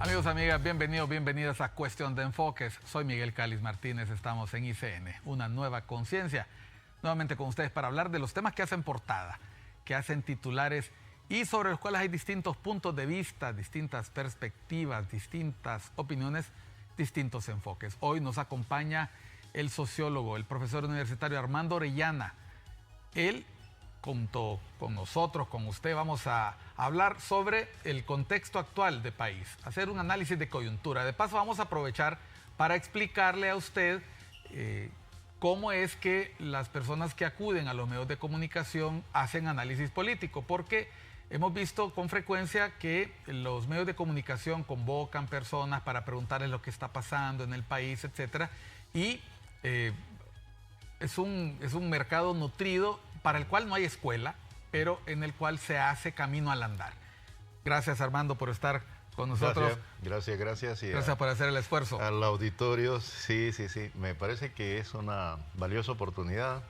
Amigos, amigas, bienvenidos, bienvenidas a Cuestión de Enfoques. Soy Miguel Cáliz Martínez, estamos en ICN, una nueva conciencia. Nuevamente con ustedes para hablar de los temas que hacen portada, que hacen titulares y sobre los cuales hay distintos puntos de vista, distintas perspectivas, distintas opiniones, distintos enfoques. Hoy nos acompaña el sociólogo, el profesor universitario Armando Orellana. Él, junto con nosotros, con usted, vamos a hablar sobre el contexto actual del país, hacer un análisis de coyuntura. De paso, vamos a aprovechar para explicarle a usted cómo es que las personas que acuden a los medios de comunicación hacen análisis político, porque hemos visto con frecuencia que los medios de comunicación convocan personas para preguntarles lo que está pasando en el país, etcétera, y es un mercado nutrido para el cual no hay escuela, pero en el cual se hace camino al andar. Gracias, Armando, por estar con nosotros. Gracias. Gracias por hacer el esfuerzo. Al auditorio, sí. Me parece que es una valiosa oportunidad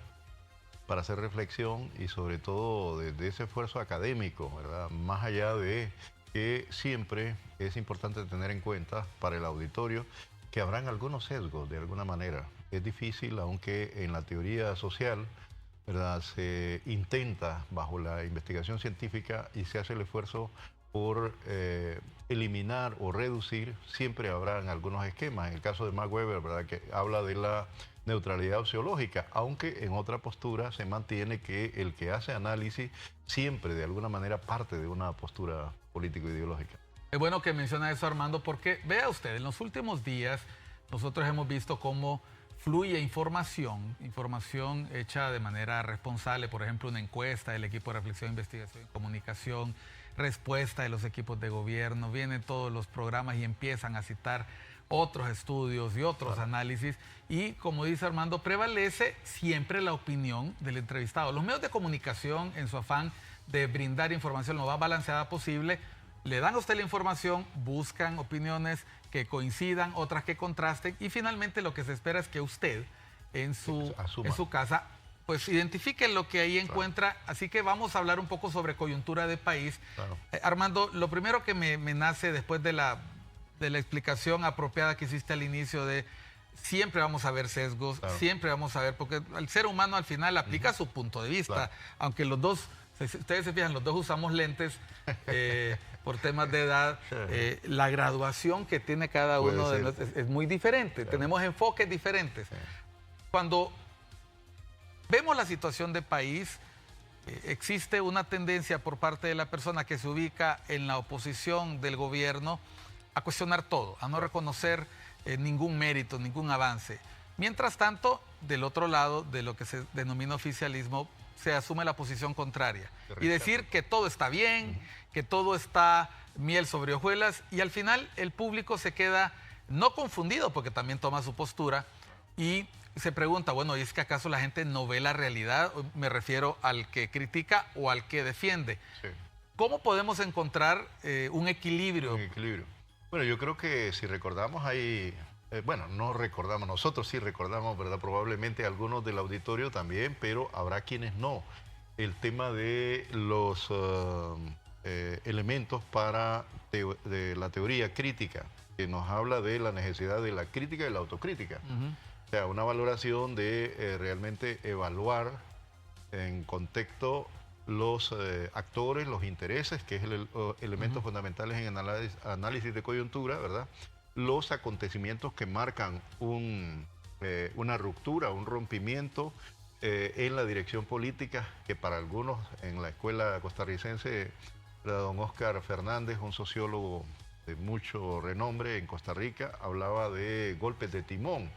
para hacer reflexión y sobre todo de ese esfuerzo académico, ¿verdad? Más allá de que siempre es importante tener en cuenta para el auditorio que habrán algunos sesgos de alguna manera. Es difícil, aunque en la teoría social, ¿verdad?, se intenta bajo la investigación científica y se hace el esfuerzo por eliminar o reducir, siempre habrán algunos esquemas. En el caso de Max Weber, ¿verdad?, que habla de la neutralidad axiológica, aunque en otra postura se mantiene que el que hace análisis siempre de alguna manera parte de una postura político-ideológica. Es bueno que menciona eso, Armando, porque vea usted, en los últimos días nosotros hemos visto cómo fluye información hecha de manera responsable, por ejemplo, una encuesta del equipo de reflexión, investigación y comunicación, respuesta de los equipos de gobierno, vienen todos los programas y empiezan a citar otros estudios y otros análisis, y como dice Armando, prevalece siempre la opinión del entrevistado. Los medios de comunicación, en su afán de brindar información lo más balanceada posible, le dan a usted la información, buscan opiniones que coincidan, otras que contrasten, y finalmente lo que se espera es que usted en su casa pues identifique lo que ahí encuentra. Así que vamos a hablar un poco sobre coyuntura de país. Armando, lo primero que me nace después de la explicación apropiada que hiciste al inicio de siempre vamos a ver sesgos, siempre vamos a ver, porque el ser humano al final aplica su punto de vista, aunque los dos, si ustedes se fijan, los dos usamos lentes por temas de edad, la graduación que tiene cada uno de nosotros es muy diferente, tenemos enfoques diferentes. Cuando vemos la situación de país, existe una tendencia por parte de la persona que se ubica en la oposición del gobierno a cuestionar todo, a no reconocer ningún mérito, ningún avance. Mientras tanto, del otro lado de lo que se denomina oficialismo, se asume la posición contraria y decir que todo está bien, que todo está miel sobre hojuelas, y al final el público se queda no confundido porque también toma su postura y se pregunta, bueno, ¿y es que acaso la gente no ve la realidad? Me refiero al que critica o al que defiende. Sí. ¿Cómo podemos encontrar un equilibrio? Un equilibrio. Bueno, yo creo que si recordamos ahí, bueno, no recordamos, nosotros sí recordamos, ¿verdad? Probablemente algunos del auditorio también, pero habrá quienes no. El tema de los elementos para de la teoría crítica, que nos habla de la necesidad de la crítica y la autocrítica. O sea, una valoración de realmente evaluar en contexto los actores, los intereses, que es el elemento fundamental en análisis de coyuntura, ¿verdad? Los acontecimientos que marcan una ruptura, un rompimiento en la dirección política, que para algunos en la escuela costarricense, don Óscar Fernández, un sociólogo de mucho renombre en Costa Rica, hablaba de golpes de timón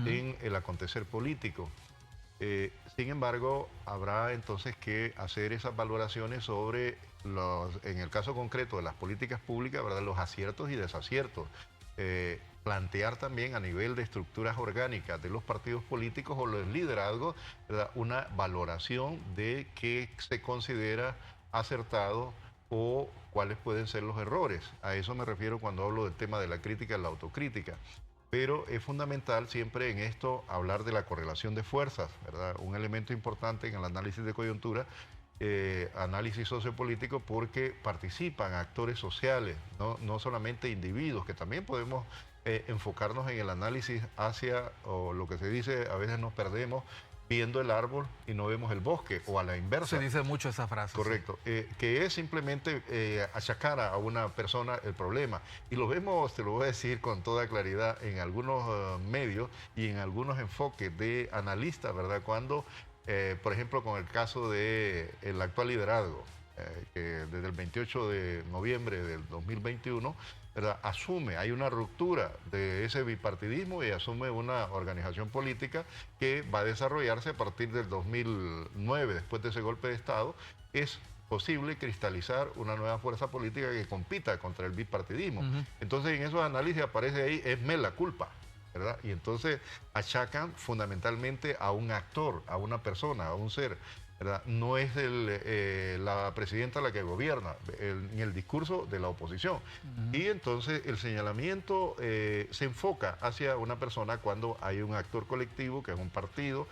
en el acontecer político. Sin embargo, habrá entonces que hacer esas valoraciones sobre, en el caso concreto de las políticas públicas, ¿verdad?, los aciertos y desaciertos. Plantear también a nivel de estructuras orgánicas de los partidos políticos o los liderazgos, ¿verdad?, una valoración de qué se considera acertado o cuáles pueden ser los errores. A eso me refiero cuando hablo del tema de la crítica y la autocrítica. Pero es fundamental siempre en esto hablar de la correlación de fuerzas, ¿verdad? Un elemento importante en el análisis de coyuntura análisis sociopolítico porque participan actores sociales, no solamente individuos, que también podemos enfocarnos en el análisis hacia, o lo que se dice, a veces nos perdemos viendo el árbol y no vemos el bosque, o a la inversa. Se dice mucho esa frase. Correcto, sí. Que es simplemente achacar a una persona el problema. Y lo vemos, te lo voy a decir con toda claridad, en algunos medios y en algunos enfoques de analistas, ¿verdad? Cuando, por ejemplo, con el caso del actual liderazgo, que desde el 28 de noviembre del 2021, ¿verdad?, asume, hay una ruptura de ese bipartidismo y asume una organización política que va a desarrollarse a partir del 2009, después de ese golpe de Estado. Es posible cristalizar una nueva fuerza política que compita contra el bipartidismo. Entonces, en esos análisis aparece ahí, es la culpa, ¿verdad? Y entonces achacan fundamentalmente a un actor, a una persona, a un ser, ¿verdad? No es la presidenta la que gobierna, en el discurso de la oposición. Y entonces el señalamiento se enfoca hacia una persona cuando hay un actor colectivo, que es un partido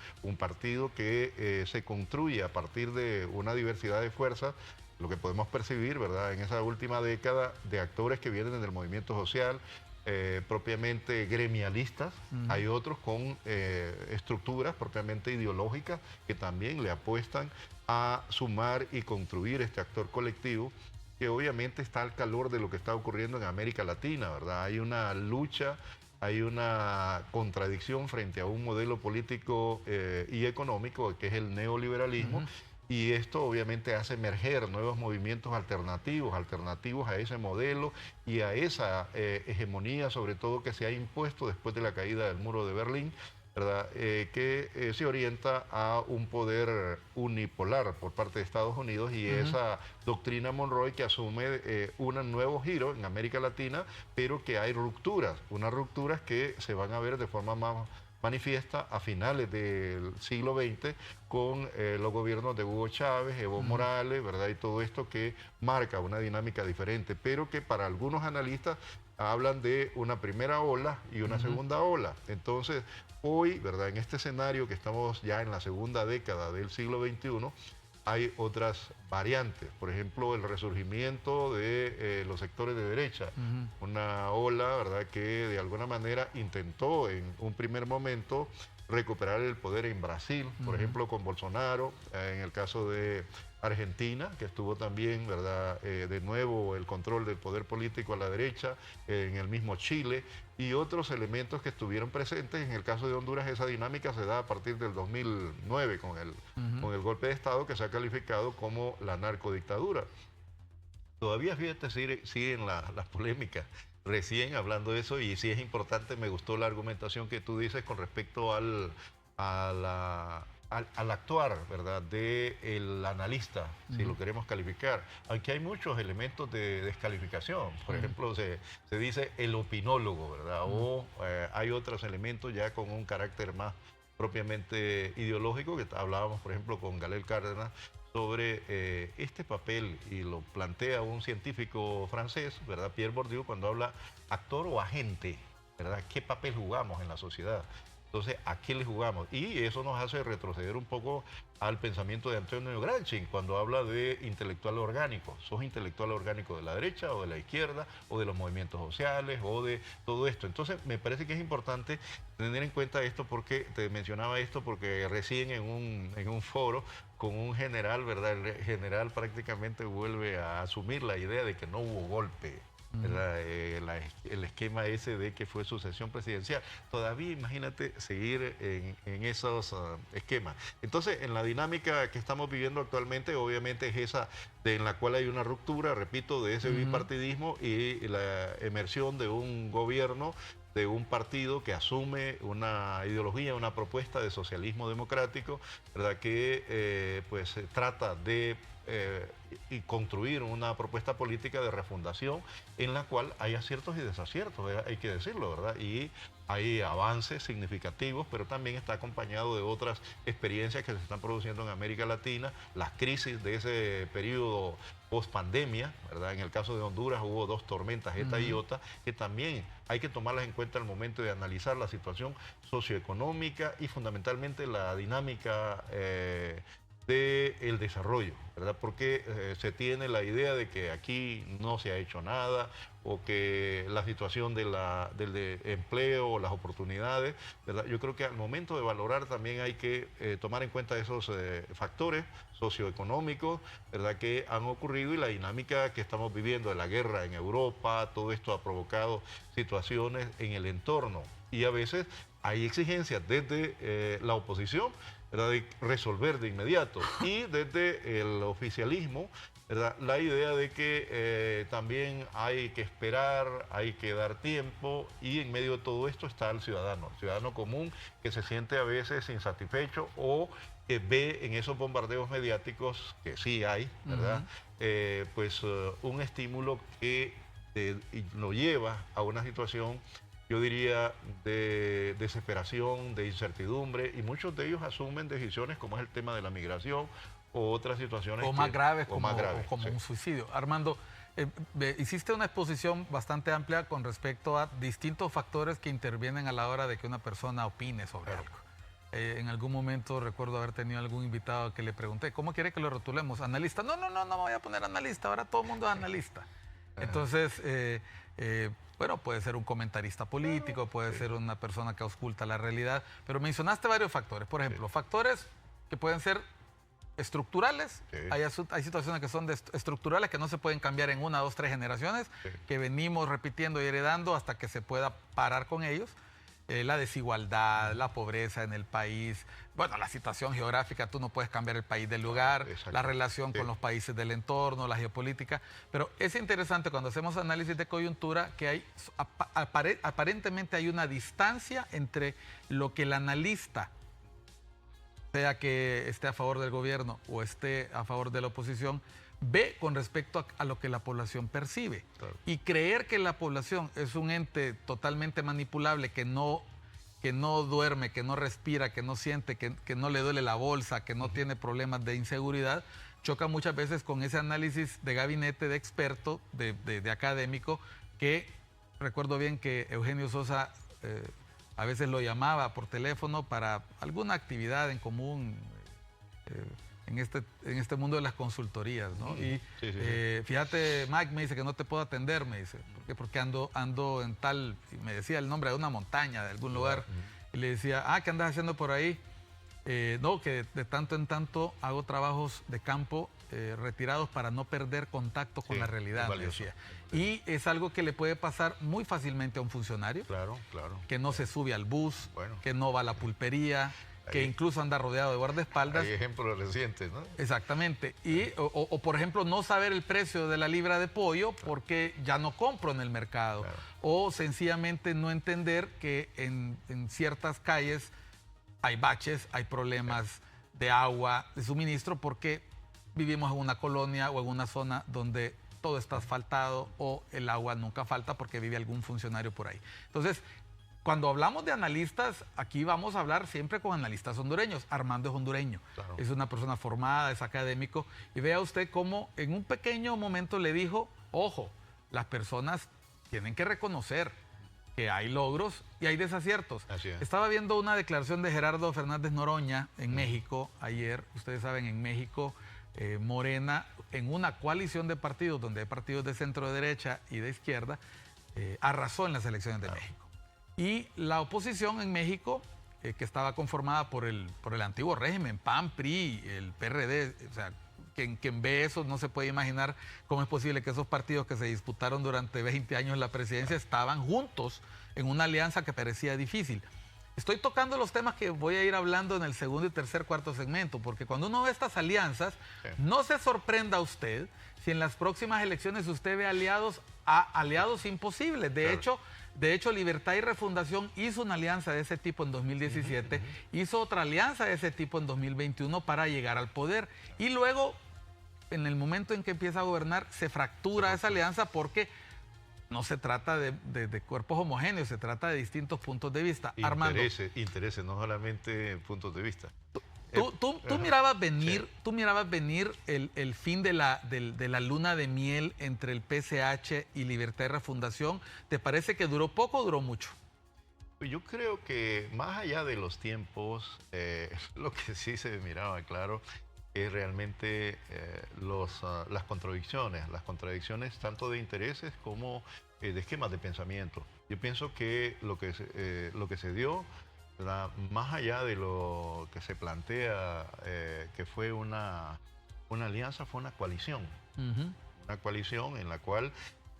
que se construye a partir de una diversidad de fuerzas, lo que podemos percibir, ¿verdad?, en esa última década, de actores que vienen del movimiento social, propiamente gremialistas, hay otros con estructuras propiamente ideológicas que también le apuestan a sumar y construir este actor colectivo, que obviamente está al calor de lo que está ocurriendo en América Latina, ¿verdad? Hay una lucha, hay una contradicción frente a un modelo político y económico que es el neoliberalismo. Y esto obviamente hace emerger nuevos movimientos alternativos a ese modelo y a esa hegemonía, sobre todo, que se ha impuesto después de la caída del muro de Berlín, ¿verdad? Que se orienta a un poder unipolar por parte de Estados Unidos y esa doctrina Monroe que asume un nuevo giro en América Latina, pero que hay rupturas, unas rupturas que se van a ver de forma más manifiesta a finales del siglo XX con los gobiernos de Hugo Chávez, Evo Morales, ¿verdad? Y todo esto que marca una dinámica diferente, pero que para algunos analistas hablan de una primera ola y una segunda ola. Entonces, hoy, ¿verdad?, en este escenario que estamos ya en la segunda década del siglo XXI, hay otras variantes, por ejemplo, el resurgimiento de los sectores de derecha, una ola, ¿verdad?, que de alguna manera intentó en un primer momento recuperar el poder en Brasil, por ejemplo, con Bolsonaro, en el caso de Argentina, que estuvo también, ¿verdad?, de nuevo el control del poder político a la derecha, en el mismo Chile, y otros elementos que estuvieron presentes. En el caso de Honduras, esa dinámica se da a partir del 2009 con el golpe de Estado, que se ha calificado como la narcodictadura. Todavía, fíjate, siguen las polémicas. Recién hablando de eso, y sí es importante, me gustó la argumentación que tú dices con respecto al actuar, ¿verdad?, del analista, si lo queremos calificar, aunque hay muchos elementos de descalificación. Por ejemplo, se dice el opinólogo, ¿verdad? O hay otros elementos ya con un carácter más propiamente ideológico, que hablábamos, por ejemplo, con Galel Cárdenas, sobre este papel, y lo plantea un científico francés, ¿verdad?, Pierre Bourdieu, cuando habla actor o agente, ¿verdad? ¿Qué papel jugamos en la sociedad? Entonces, ¿a qué le jugamos? Y eso nos hace retroceder un poco al pensamiento de Antonio Gramsci cuando habla de intelectual orgánico. ¿Sos intelectual orgánico de la derecha o de la izquierda o de los movimientos sociales o de todo esto? Entonces, me parece que es importante tener en cuenta esto, porque te mencionaba esto porque recién en un foro con un general, ¿verdad?, el general prácticamente vuelve a asumir la idea de que no hubo golpe, ¿verdad? El esquema ese de que fue sucesión presidencial. Todavía imagínate seguir en esos esquemas. Entonces, en la dinámica que estamos viviendo actualmente, obviamente es esa en la cual hay una ruptura, repito, de ese bipartidismo y la emersión de un gobierno, de un partido que asume una ideología, una propuesta de socialismo democrático, ¿verdad?, que pues trata de y construir una propuesta política de refundación en la cual hay aciertos y desaciertos, hay que decirlo, ¿verdad? Y hay avances significativos, pero también está acompañado de otras experiencias que se están produciendo en América Latina, las crisis de ese periodo post-pandemia, ¿verdad? En el caso de Honduras hubo dos tormentas, Eta y Iota, que también hay que tomarlas en cuenta al momento de analizar la situación socioeconómica y fundamentalmente la dinámica del desarrollo, ¿verdad? Porque se tiene la idea de que aquí no se ha hecho nada o que la situación del empleo, las oportunidades, ¿verdad? Yo creo que al momento de valorar también hay que tomar en cuenta esos factores socioeconómicos, ¿verdad? Que han ocurrido y la dinámica que estamos viviendo de la guerra en Europa, todo esto ha provocado situaciones en el entorno y a veces hay exigencias desde la oposición, ¿verdad? De resolver de inmediato y desde el oficialismo, ¿verdad? La idea de que también hay que esperar, hay que dar tiempo y en medio de todo esto está el ciudadano común que se siente a veces insatisfecho o que ve en esos bombardeos mediáticos, que sí hay, ¿verdad? Un estímulo que lo lleva a una situación, yo diría, de desesperación, de incertidumbre, y muchos de ellos asumen decisiones como es el tema de la migración o otras situaciones o más graves como sí. un suicidio. Armando, hiciste una exposición bastante amplia con respecto a distintos factores que intervienen a la hora de que una persona opine sobre algo. En algún momento recuerdo haber tenido algún invitado que le pregunté, ¿cómo quiere que lo rotulemos? ¿Analista? No me voy a poner analista, ahora todo el mundo es analista. Entonces, bueno, puede ser un comentarista político, puede ser una persona que ausculta la realidad, pero mencionaste varios factores. Por ejemplo, factores que pueden ser estructurales. Hay situaciones que son estructurales que no se pueden cambiar en 1, 2, 3 generaciones, que venimos repitiendo y heredando hasta que se pueda parar con ellos. La desigualdad, la pobreza en el país, bueno, la situación geográfica, tú no puedes cambiar el país del lugar, la relación con los países del entorno, la geopolítica, pero es interesante cuando hacemos análisis de coyuntura que hay aparentemente hay una distancia entre lo que el analista, sea que esté a favor del gobierno o esté a favor de la oposición, ve con respecto a lo que la población percibe. Claro. Y creer que la población es un ente totalmente manipulable, que no duerme, que no respira, que no siente, que no le duele la bolsa, que no tiene problemas de inseguridad, choca muchas veces con ese análisis de gabinete, de experto, de académico, que recuerdo bien que Eugenio Sosa a veces lo llamaba por teléfono para alguna actividad en común, en este mundo de las consultorías, ¿no? Y fíjate, Mike, me dice que no te puedo atender, me dice, porque ando en tal, y me decía el nombre de una montaña, de algún lugar, y le decía, ¿qué andas haciendo por ahí? No, que de tanto en tanto hago trabajos de campo retirados para no perder contacto con la realidad, me decía. Y es algo que le puede pasar muy fácilmente a un funcionario, que no se sube al bus, que no va a la pulpería, que incluso anda rodeado de guardaespaldas. Hay ejemplos recientes, ¿no? Exactamente. O por ejemplo, no saber el precio de la libra de pollo porque ya no compro en el mercado. O sencillamente no entender que en ciertas calles hay baches, hay problemas de agua, de suministro, porque vivimos en una colonia o en una zona donde todo está asfaltado o el agua nunca falta porque vive algún funcionario por ahí. Entonces, cuando hablamos de analistas, aquí vamos a hablar siempre con analistas hondureños. Armando es hondureño, es una persona formada, es académico, y vea usted cómo en un pequeño momento le dijo, ojo, las personas tienen que reconocer que hay logros y hay desaciertos. Estaba viendo una declaración de Gerardo Fernández Noroña en México ayer. Ustedes saben, en México, Morena, en una coalición de partidos, donde hay partidos de centro derecha y de izquierda, arrasó en las elecciones de México. Y la oposición en México, que estaba conformada por el antiguo régimen, PAN, PRI, el PRD, o sea, quien ve eso no se puede imaginar cómo es posible que esos partidos que se disputaron durante 20 años la presidencia estaban juntos en una alianza que parecía difícil. Estoy tocando los temas que voy a ir hablando en el segundo y tercer, cuarto segmento, porque cuando uno ve estas alianzas, no se sorprenda usted si en las próximas elecciones usted ve aliados imposibles. De hecho, Libertad y Refundación hizo una alianza de ese tipo en 2017, hizo otra alianza de ese tipo en 2021 para llegar al poder. Y luego, en el momento en que empieza a gobernar, se fractura esa alianza porque no se trata de cuerpos homogéneos, se trata de distintos puntos de vista. Intereses, no solamente puntos de vista. Tú mirabas venir el fin de la luna de miel entre el PCH y Libertad y Refundación. ¿Te parece que duró poco o duró mucho? Yo creo que más allá de los tiempos, lo que sí se miraba claro es realmente las contradicciones tanto de intereses como de esquemas de pensamiento. Yo pienso que lo que se dio, ¿verdad?, más allá de lo que se plantea que fue una alianza, fue una coalición. Una coalición en la cual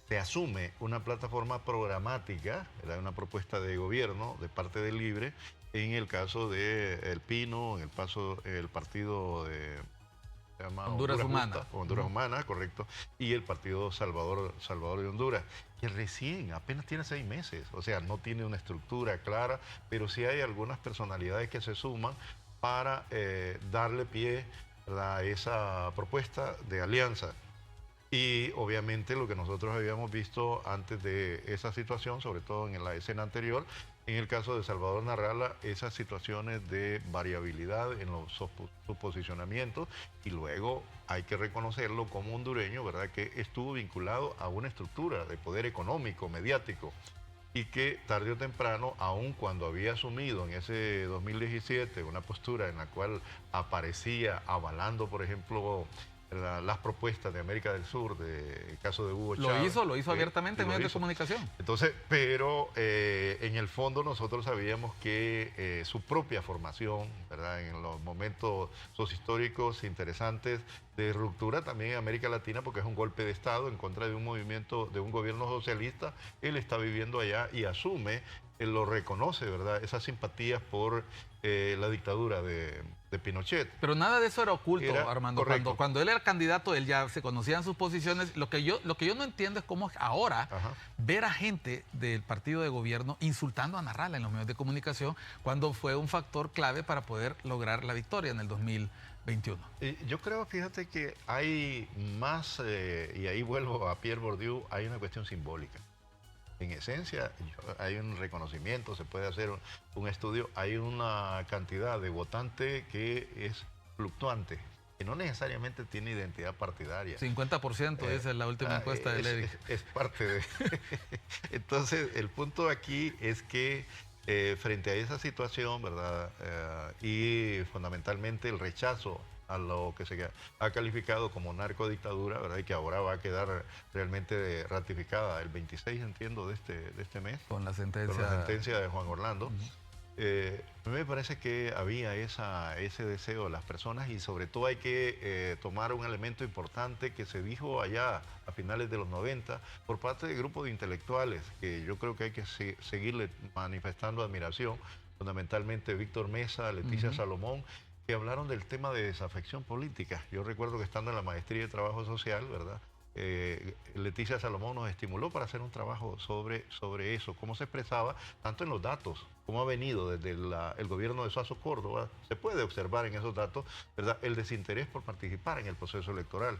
se asume una plataforma programática, ¿verdad?, una propuesta de gobierno de parte del Libre, en el caso de El Pino, en el partido de se llama Honduras Humana. Honduras Humana, correcto, y el partido Salvador de Honduras, que recién, apenas tiene 6 meses, o sea, no tiene una estructura clara, pero sí hay algunas personalidades que se suman para darle pie a esa propuesta de alianza. Y obviamente lo que nosotros habíamos visto antes de esa situación, sobre todo en la escena anterior, en el caso de Salvador Narrala, esas situaciones de variabilidad en los posicionamientos, y luego hay que reconocerlo como hondureño, ¿verdad?, que estuvo vinculado a una estructura de poder económico, mediático, y que tarde o temprano, aun cuando había asumido en ese 2017 una postura en la cual aparecía avalando, por ejemplo, las propuestas de América del Sur, el caso de Hugo Chávez. Lo hizo abiertamente en medios de comunicación. Entonces, pero en el fondo nosotros sabíamos que su propia formación, ¿verdad?, en los momentos sociohistóricos interesantes de ruptura también en América Latina, porque es un golpe de Estado en contra de un movimiento, de un gobierno socialista, él está viviendo allá y asume, él lo reconoce, ¿verdad?, esas simpatías por la dictadura de Pinochet. Pero nada de eso era oculto, Armando. Cuando él era candidato, él ya se conocían sus posiciones. Lo que yo no entiendo es cómo ahora ver a gente del partido de gobierno insultando a Narrala en los medios de comunicación, cuando fue un factor clave para poder lograr la victoria en el 2021. Yo creo, fíjate, que hay más, y ahí vuelvo a Pierre Bourdieu, hay una cuestión simbólica. En esencia, hay un reconocimiento, se puede hacer un estudio, hay una cantidad de votantes que es fluctuante, que no necesariamente tiene identidad partidaria. 50% esa es la última encuesta del EDIC. Es parte de... Entonces, el punto aquí es que frente a esa situación, ¿verdad?, y fundamentalmente el rechazo a lo que se ha calificado como narcodictadura, ¿verdad?, y que ahora va a quedar realmente ratificada el 26, entiendo, de este mes. Con la sentencia De Juan Orlando. A mí me parece que había ese deseo de las personas, y sobre todo hay que tomar un elemento importante que se dijo allá a finales de los 90 por parte de grupos de intelectuales, que yo creo que hay que seguirle manifestando admiración, fundamentalmente Víctor Mesa, Leticia Salomón, que hablaron del tema de desafección política. Yo recuerdo que estando en la maestría de trabajo social, ¿verdad?, Leticia Salomón nos estimuló para hacer un trabajo sobre eso, cómo se expresaba, tanto en los datos, cómo ha venido desde el gobierno de Suazo Córdoba, se puede observar en esos datos, ¿verdad?, el desinterés por participar en el proceso electoral.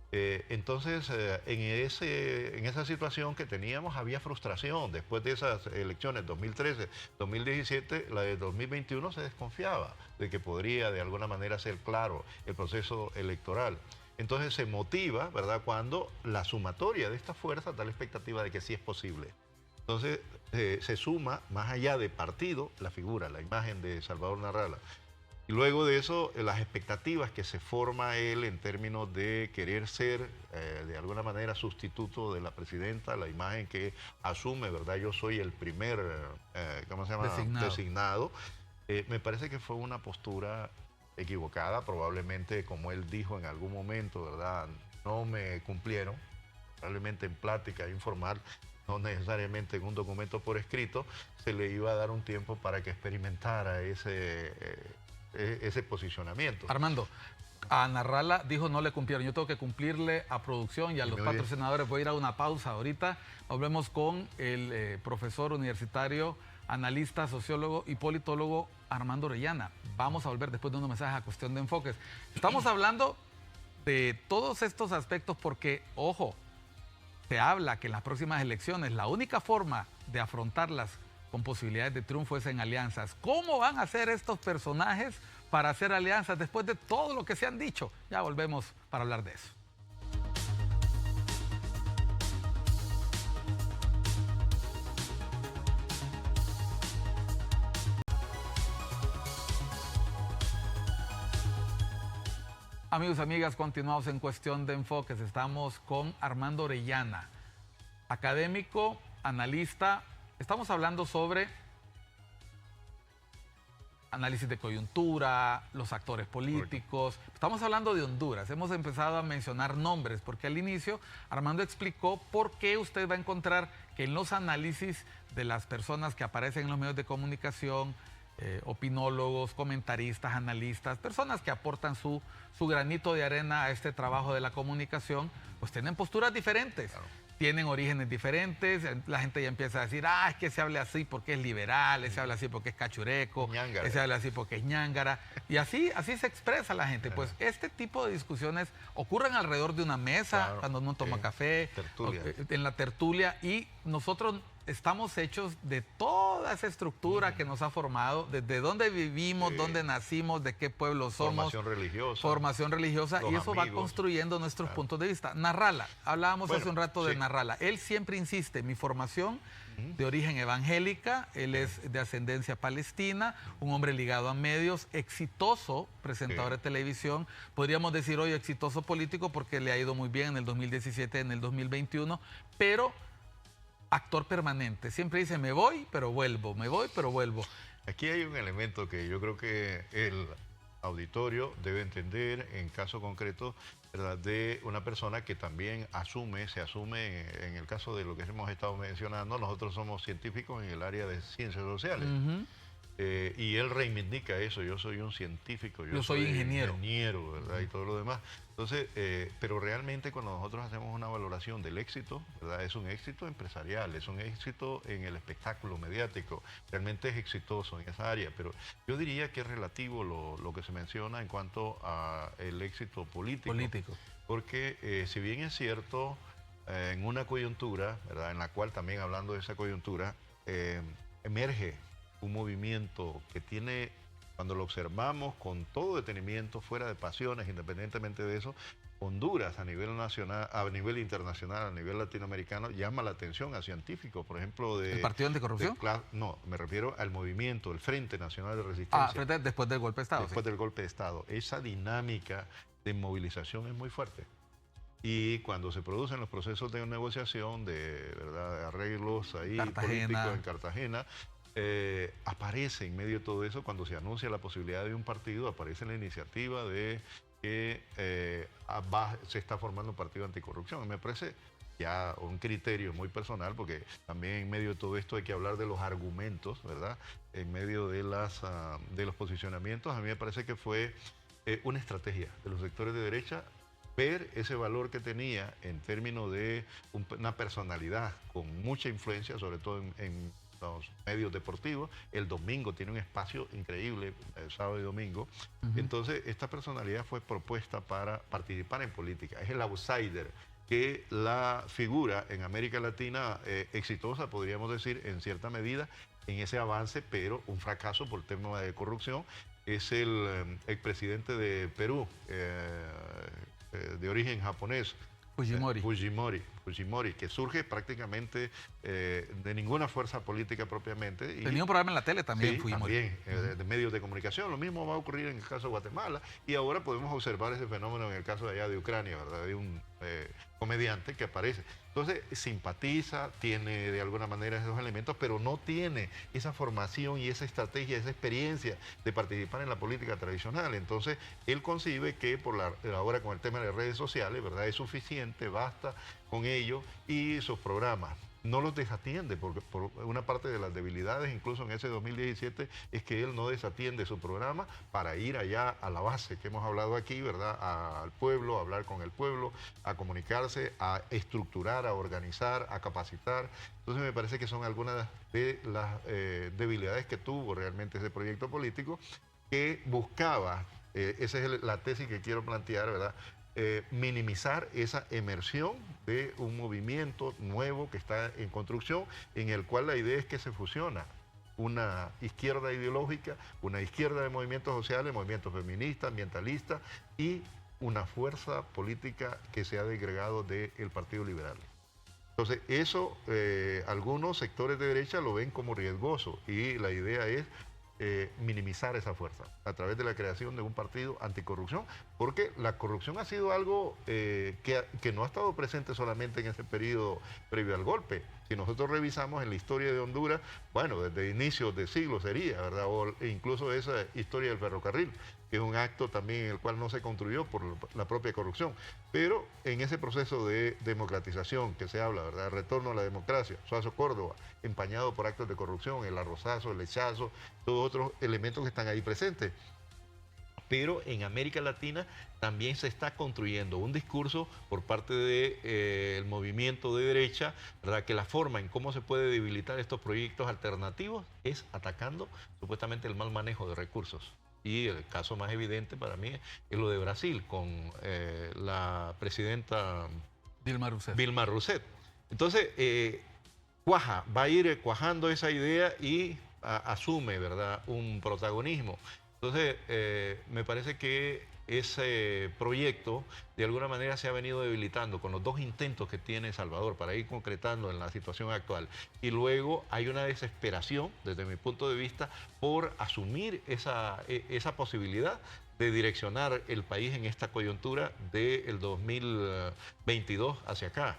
Entonces, en esa situación que teníamos, había frustración. Después de esas elecciones 2013, 2017, la de 2021 se desconfiaba de que podría de alguna manera ser claro el proceso electoral. Entonces se motiva, ¿verdad?, cuando la sumatoria de estas fuerzas da la expectativa de que sí es posible. Entonces se suma, más allá de partido, la figura, la imagen de Salvador Narrala. Y luego de eso, las expectativas que se forma él en términos de querer ser, de alguna manera, sustituto de la presidenta, la imagen que asume, ¿verdad? Yo soy el primer, ¿cómo se llama? Designado. Me parece que fue una postura equivocada, probablemente, como él dijo en algún momento, ¿verdad?, no me cumplieron, probablemente en plática informal, no necesariamente en un documento por escrito, se le iba a dar un tiempo para que experimentara ese posicionamiento. Armando, a Narrala dijo no le cumplieron. Yo tengo que cumplirle a producción y a los patrocinadores. Voy a ir a una pausa ahorita. Hablemos con el profesor universitario, analista, sociólogo y politólogo Armando Orellana. Vamos a volver después de unos mensajes a Cuestión de Enfoques. Estamos hablando de todos estos aspectos porque, ojo, se habla que en las próximas elecciones la única forma de afrontarlas con posibilidades de triunfo es en alianzas. ¿Cómo van a hacer estos personajes para hacer alianzas después de todo lo que se han dicho? Ya volvemos para hablar de eso. Amigos, amigas, continuamos en Cuestión de Enfoques. Estamos con Armando Orellana, académico, analista. Estamos hablando sobre análisis de coyuntura, los actores políticos. Estamos hablando de Honduras. Hemos empezado a mencionar nombres porque al inicio Armando explicó por qué usted va a encontrar que en los análisis de las personas que aparecen en los medios de comunicación, opinólogos, comentaristas, analistas, personas que aportan su granito de arena a este trabajo de la comunicación, pues tienen posturas diferentes. Claro. Tienen orígenes diferentes, la gente ya empieza a decir, es que se habla así porque es liberal, ese habla así porque es cachureco, ese habla así porque es ñángara, y así se expresa la gente. Pues este tipo de discusiones ocurren alrededor de una mesa, claro, cuando uno toma café, en la tertulia, y nosotros estamos hechos de toda esa estructura que nos ha formado, desde dónde vivimos, dónde nacimos, de qué pueblo somos. Formación religiosa, y eso va construyendo nuestros puntos de vista. Narrala, hablábamos hace un rato de Narrala. Él siempre insiste, mi formación de origen evangélica, él es de ascendencia palestina, un hombre ligado a medios, exitoso presentador de televisión, podríamos decir hoy exitoso político porque le ha ido muy bien en el 2017, en el 2021, pero actor permanente. Siempre dice, me voy, pero vuelvo, me voy, pero vuelvo. Aquí hay un elemento que yo creo que el auditorio debe entender en caso concreto, ¿verdad?, de una persona que también se asume, en el caso de lo que hemos estado mencionando, nosotros somos científicos en el área de ciencias sociales. Y él reivindica eso, yo soy un científico, yo soy ingeniero, ¿verdad? Y todo lo demás. Entonces, pero realmente cuando nosotros hacemos una valoración del éxito, ¿verdad?, es un éxito empresarial, es un éxito en el espectáculo mediático, realmente es exitoso en esa área, pero yo diría que es relativo lo que se menciona en cuanto a el éxito político. Porque si bien es cierto, en una coyuntura, ¿verdad?, en la cual también hablando de esa coyuntura, emerge un movimiento que tiene, cuando lo observamos con todo detenimiento, fuera de pasiones, independientemente de eso, Honduras a nivel nacional, a nivel internacional, a nivel latinoamericano, llama la atención a científicos, por ejemplo, de... ¿El Partido Anticorrupción? No, me refiero al movimiento, el Frente Nacional de Resistencia. Después del golpe de Estado. Después del golpe de Estado. Esa dinámica de movilización es muy fuerte. Y cuando se producen los procesos de negociación, de arreglos ahí políticos en Cartagena, aparece en medio de todo eso, cuando se anuncia la posibilidad de un partido, aparece la iniciativa de que se está formando un partido anticorrupción. Y me parece ya un criterio muy personal, porque también en medio de todo esto hay que hablar de los argumentos, ¿verdad? En medio de los posicionamientos, a mí me parece que fue una estrategia de los sectores de derecha, ver ese valor que tenía en términos de una personalidad con mucha influencia, sobre todo en los medios deportivos. El domingo tiene un espacio increíble, el sábado y domingo. Entonces, esta personalidad fue propuesta para participar en política. Es el outsider, que la figura en América Latina exitosa, podríamos decir, en cierta medida, en ese avance, pero un fracaso por tema de corrupción. Es el expresidente de Perú, de origen japonés, Fujimori, que surge prácticamente de ninguna fuerza política propiamente. Tenía un programa en la tele también, sí, Fujimori. También, de medios de comunicación. Lo mismo va a ocurrir en el caso de Guatemala, y ahora podemos observar ese fenómeno en el caso de allá de Ucrania, ¿verdad?, de un comediante que aparece. Entonces, simpatiza, tiene de alguna manera esos elementos, pero no tiene esa formación y esa estrategia, esa experiencia de participar en la política tradicional. Entonces, él concibe que ahora con el tema de las redes sociales, ¿verdad?, es suficiente, basta con ello, y sus programas no los desatiende, porque por una parte de las debilidades, incluso en ese 2017, es que él no desatiende su programa para ir allá a la base que hemos hablado aquí, ¿verdad?, al pueblo, a hablar con el pueblo, a comunicarse, a estructurar, a organizar, a capacitar. Entonces me parece que son algunas de las debilidades que tuvo realmente ese proyecto político, que buscaba, esa es la tesis que quiero plantear, ¿verdad?, minimizar esa emersión de un movimiento nuevo que está en construcción, en el cual la idea es que se fusiona una izquierda ideológica, una izquierda de movimientos sociales, movimientos feministas, ambientalistas, y una fuerza política que se ha desgregado del Partido Liberal. Entonces, eso algunos sectores de derecha lo ven como riesgoso, y la idea es minimizar esa fuerza a través de la creación de un partido anticorrupción, porque la corrupción ha sido algo que no ha estado presente solamente en ese periodo previo al golpe. Si nosotros revisamos en la historia de Honduras, bueno, desde inicios de siglo sería, ¿verdad? O incluso esa historia del ferrocarril, que es un acto también en el cual no se construyó por la propia corrupción. Pero en ese proceso de democratización que se habla, ¿verdad? Retorno a la democracia, Suazo Córdoba, empañado por actos de corrupción, el arrozazo, el lechazo, todos otros elementos que están ahí presentes. Pero en América Latina también se está construyendo un discurso por parte del movimiento de derecha, ¿verdad? Que la forma en cómo se puede debilitar estos proyectos alternativos es atacando supuestamente el mal manejo de recursos. Y el caso más evidente para mí es lo de Brasil, con la presidenta Dilma Rousseff. Entonces, va a ir cuajando esa idea y asume, ¿verdad?, un protagonismo. Entonces, me parece que ese proyecto de alguna manera se ha venido debilitando con los dos intentos que tiene Salvador para ir concretando en la situación actual. Y luego hay una desesperación, desde mi punto de vista, por asumir esa posibilidad de direccionar el país en esta coyuntura del 2022 hacia acá.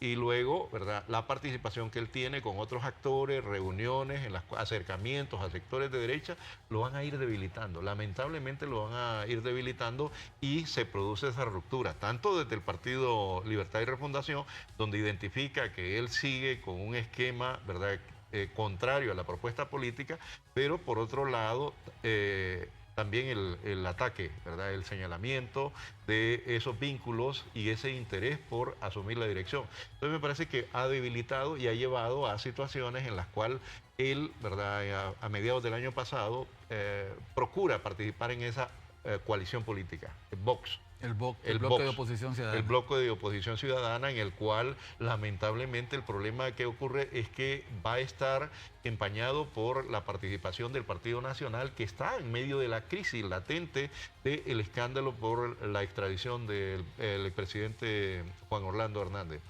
Y luego, ¿verdad?, la participación que él tiene con otros actores, reuniones, en los acercamientos a sectores de derecha, lo van a ir debilitando. Lamentablemente lo van a ir debilitando y se produce esa ruptura, tanto desde el Partido Libertad y Refundación, donde identifica que él sigue con un esquema, ¿verdad?, contrario a la propuesta política, pero por otro lado, también el ataque, ¿verdad?, el señalamiento de esos vínculos y ese interés por asumir la dirección. Entonces me parece que ha debilitado y ha llevado a situaciones en las cuales él, ¿verdad?, a mediados del año pasado, procura participar en esa coalición política, Vox. El bloque de oposición ciudadana. El bloque de oposición ciudadana, en el cual lamentablemente el problema que ocurre es que va a estar empañado por la participación del Partido Nacional, que está en medio de la crisis latente del escándalo por la extradición del expresidente Juan Orlando Hernández.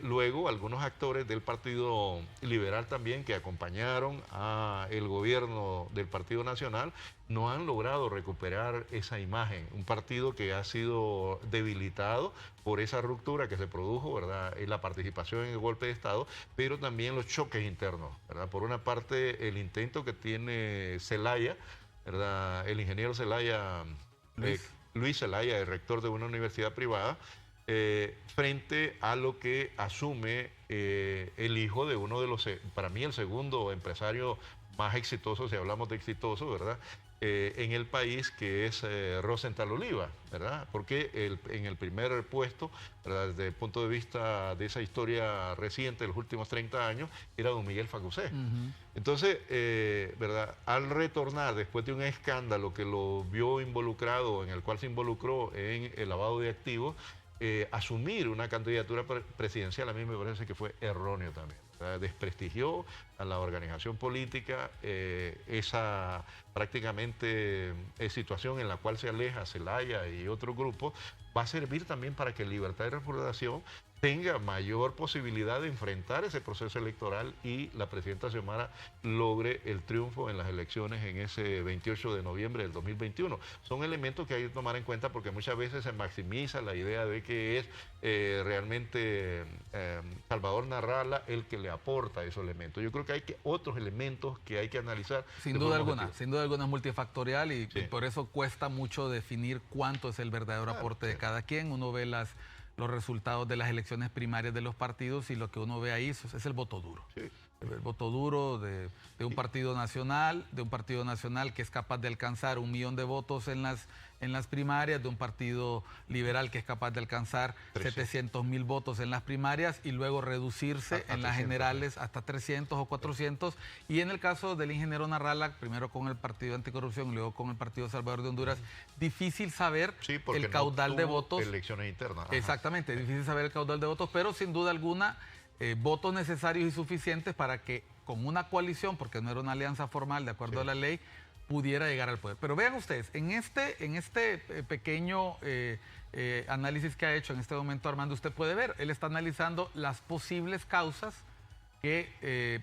Luego, algunos actores del Partido Liberal también que acompañaron al gobierno del Partido Nacional no han logrado recuperar esa imagen. Un partido que ha sido debilitado por esa ruptura que se produjo, ¿verdad?, en la participación en el golpe de Estado, pero también los choques internos, ¿verdad? Por una parte, el intento que tiene Zelaya, ¿verdad?, el ingeniero Zelaya, Luis Zelaya, el rector de una universidad privada, frente a lo que asume el hijo de uno de los, para mí, el segundo empresario más exitoso, si hablamos de exitoso, ¿verdad?, en el país, que es Rosenthal Oliva, ¿verdad? Porque en el primer puesto, ¿verdad?, desde el punto de vista de esa historia reciente de los últimos 30 años, era don Miguel Facusé. Entonces, ¿verdad?, al retornar después de un escándalo que lo vio involucrado, en el cual se involucró en el lavado de activos, asumir una candidatura presidencial, a mí me parece que fue erróneo también. O sea, desprestigió a la organización política, esa prácticamente situación en la cual se aleja Zelaya y otro grupo, va a servir también para que Libertad y Refundación tenga mayor posibilidad de enfrentar ese proceso electoral y la presidenta Xiomara logre el triunfo en las elecciones en ese 28 de noviembre del 2021. Son elementos que hay que tomar en cuenta porque muchas veces se maximiza la idea de que es realmente Salvador Narrala el que le aporta esos elementos. Yo creo que hay otros elementos que hay que analizar. Sin duda alguna es multifactorial y por eso cuesta mucho definir cuánto es el verdadero aporte de cada quien. Uno ve los resultados de las elecciones primarias de los partidos y lo que uno ve ahí es el voto duro. Sí. El voto duro de un partido nacional, que es capaz de alcanzar 1 millón de votos en las primarias, de un partido liberal que es capaz de alcanzar 700,000 votos en las primarias y luego reducirse en las generales hasta 300 o 400. Y en el caso del ingeniero Narrala, primero con el Partido Anticorrupción y luego con el Partido Salvador de Honduras, difícil saber el caudal de votos. Elecciones internas. Exactamente, difícil saber el caudal de votos, pero sin duda alguna votos necesarios y suficientes para que con una coalición, porque no era una alianza formal de acuerdo a la ley, pudiera llegar al poder. Pero vean ustedes, en este pequeño análisis que ha hecho en este momento Armando, usted puede ver, él está analizando las posibles causas que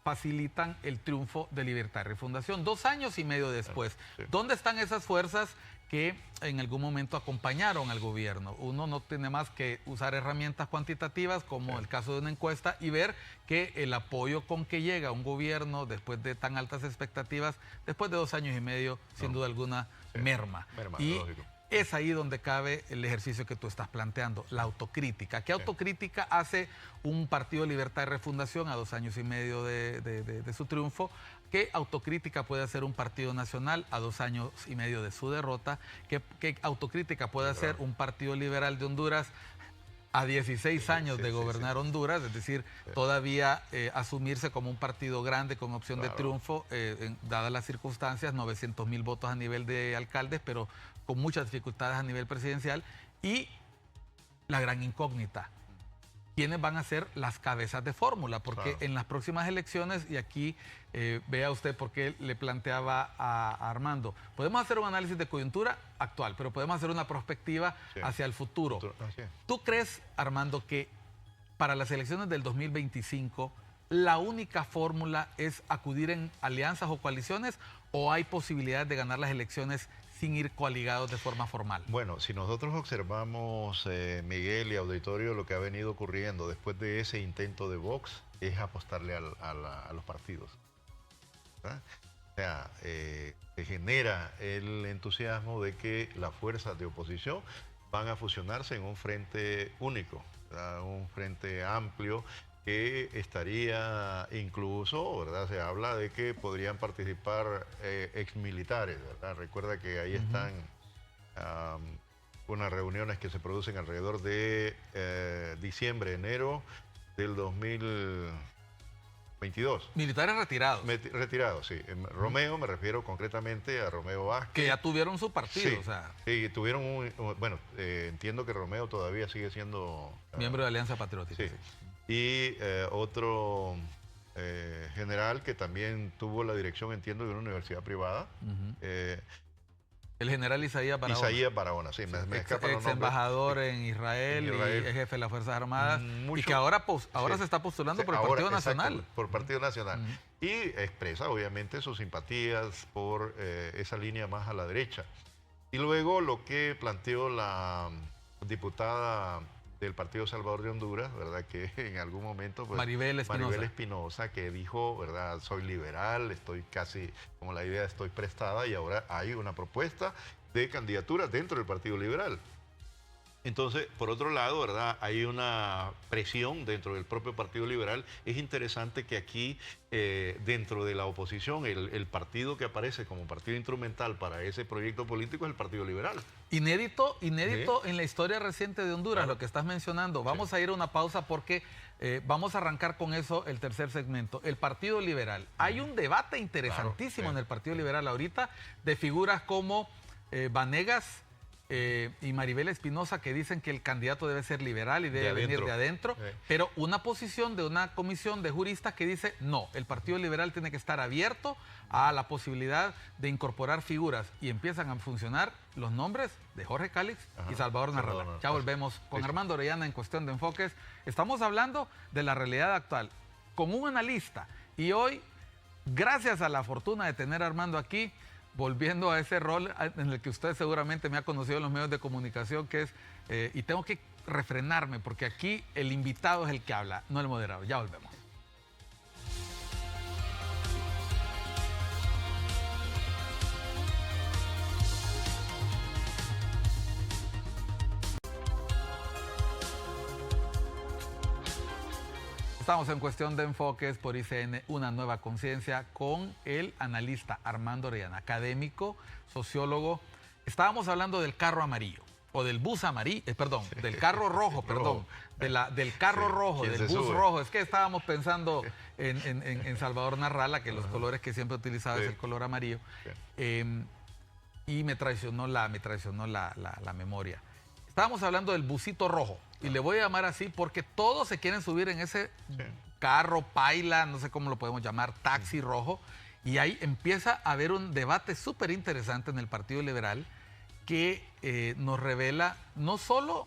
facilitan el triunfo de Libertad y Refundación. 2 años y medio después, Sí. ¿dónde están esas fuerzas que en algún momento acompañaron al gobierno? Uno no tiene más que usar herramientas cuantitativas, como el caso de una encuesta, y ver que el apoyo con que llega un gobierno después de tan altas expectativas, después de 2 años y medio, sin duda alguna, merma. Y lógico. es ahí donde cabe el ejercicio que tú estás planteando, la autocrítica. ¿Qué autocrítica hace un partido de Libertad y Refundación a 2 años y medio de su triunfo? ¿Qué autocrítica puede hacer un partido nacional a 2 años y medio de su derrota? ¿Qué autocrítica puede hacer un partido liberal de Honduras a 16 años de gobernar Honduras? Es decir, todavía asumirse como un partido grande con opción de triunfo, dadas las circunstancias, 900,000 votos a nivel de alcaldes, pero con muchas dificultades a nivel presidencial. Y la gran incógnita, ¿quiénes van a ser las cabezas de fórmula? Porque en las próximas elecciones, y aquí vea usted por qué le planteaba a Armando, podemos hacer un análisis de coyuntura actual, pero podemos hacer una perspectiva hacia el futuro. ¿Tú crees, Armando, que para las elecciones del 2025 la única fórmula es acudir en alianzas o coaliciones, o hay posibilidades de ganar las elecciones sin ir coaligados de forma formal? Bueno, si nosotros observamos, Miguel y auditorio, lo que ha venido ocurriendo después de ese intento de Vox es apostarle a los partidos, ¿verdad? O sea, se genera el entusiasmo de que las fuerzas de oposición van a fusionarse en un frente único, ¿verdad? Un frente amplio que estaría incluso, ¿verdad? Se habla de que podrían participar exmilitares, ¿verdad? Recuerda que ahí están unas reuniones que se producen alrededor de diciembre, enero del 2022. Militares retirados. Retirados, sí. Romeo, me refiero concretamente a Romeo Vázquez. Que ya tuvieron su partido, Sí, o sea, sí, tuvieron bueno, entiendo que Romeo todavía sigue siendo miembro de Alianza Patriótica. sí. Sí. Y otro general que también tuvo la dirección, entiendo, de una universidad privada. El general Isaías Barahona. Isaías Barahona, sí, me escapan los ex nombres. embajador en Israel, y es jefe de las Fuerzas Armadas, y que ahora se está postulando por el Partido Nacional. Exacto, por Partido Nacional. Y expresa, obviamente, sus simpatías por esa línea más a la derecha. Y luego lo que planteó la diputada del Partido Salvador de Honduras, ¿verdad? Que en algún momento, pues, Maribel Espinosa, que dijo, ¿verdad? Soy liberal, estoy casi, como la idea, estoy prestada, y ahora hay una propuesta de candidatura dentro del Partido Liberal. Entonces, por otro lado, ¿verdad? Hay una presión dentro del propio Partido Liberal. Es interesante que aquí, dentro de la oposición, el partido que aparece como partido instrumental para ese proyecto político es el Partido Liberal. Inédito en la historia reciente de Honduras, lo que estás mencionando. Vamos a ir a una pausa porque vamos a arrancar con eso el tercer segmento. El Partido Liberal. Hay un debate interesantísimo en el Partido Liberal ahorita de figuras como Vanegas y Maribel Espinosa, que dicen que el candidato debe ser liberal y debe venir de adentro, pero una posición de una comisión de juristas que dice no, el Partido Liberal tiene que estar abierto a la posibilidad de incorporar figuras, y empiezan a funcionar los nombres de Jorge Cálix y Salvador Narrala. Ya volvemos con Armando Orellana en Cuestión de Enfoques. Estamos hablando de la realidad actual con un analista, y hoy, gracias a la fortuna de tener a Armando aquí, volviendo a ese rol en el que usted seguramente me ha conocido en los medios de comunicación, que es, y tengo que refrenarme porque aquí el invitado es el que habla, no el moderador. Ya volvemos. Estamos en Cuestión de Enfoques por ICN, una nueva conciencia, con el analista Armando Orellana, académico, sociólogo. Estábamos hablando del carro amarillo, o del bus amarillo, del carro rojo, del carro rojo, del bus rojo. Es que estábamos pensando en Salvador Narrala, que los colores que siempre utilizaba es el color amarillo, y me traicionó la memoria. Estábamos hablando del busito rojo, y le voy a llamar así porque todos se quieren subir en ese carro, paila, no sé cómo lo podemos llamar, taxi rojo, y ahí empieza a haber un debate súper interesante en el Partido Liberal que nos revela no solo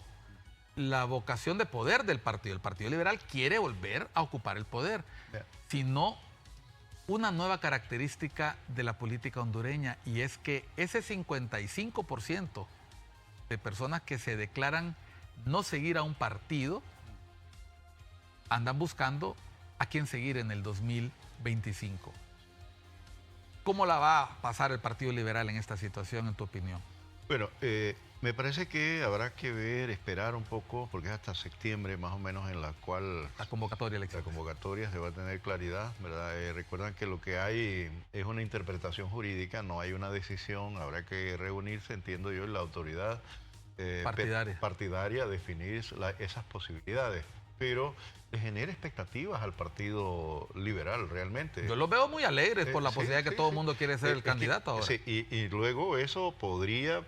la vocación de poder del partido. El Partido Liberal quiere volver a ocupar el poder, sino una nueva característica de la política hondureña, y es que ese 55% de personas que se declaran no seguir a un partido andan buscando a quién seguir en el 2025. ¿Cómo la va a pasar el Partido Liberal en esta situación, en tu opinión? Bueno, me parece que habrá que ver, esperar un poco, porque es hasta septiembre más o menos en la cual La convocatoria electoral. la convocatoria se va a tener claridad, ¿verdad? Recuerdan que lo que hay es una interpretación jurídica, no hay una decisión, habrá que reunirse, entiendo yo, en la autoridad partidaria a definir esas posibilidades, pero le genera expectativas al Partido Liberal realmente. Yo los veo muy alegres por la posibilidad de que todo el mundo quiere ser el candidato ahora. Sí, y luego eso podría,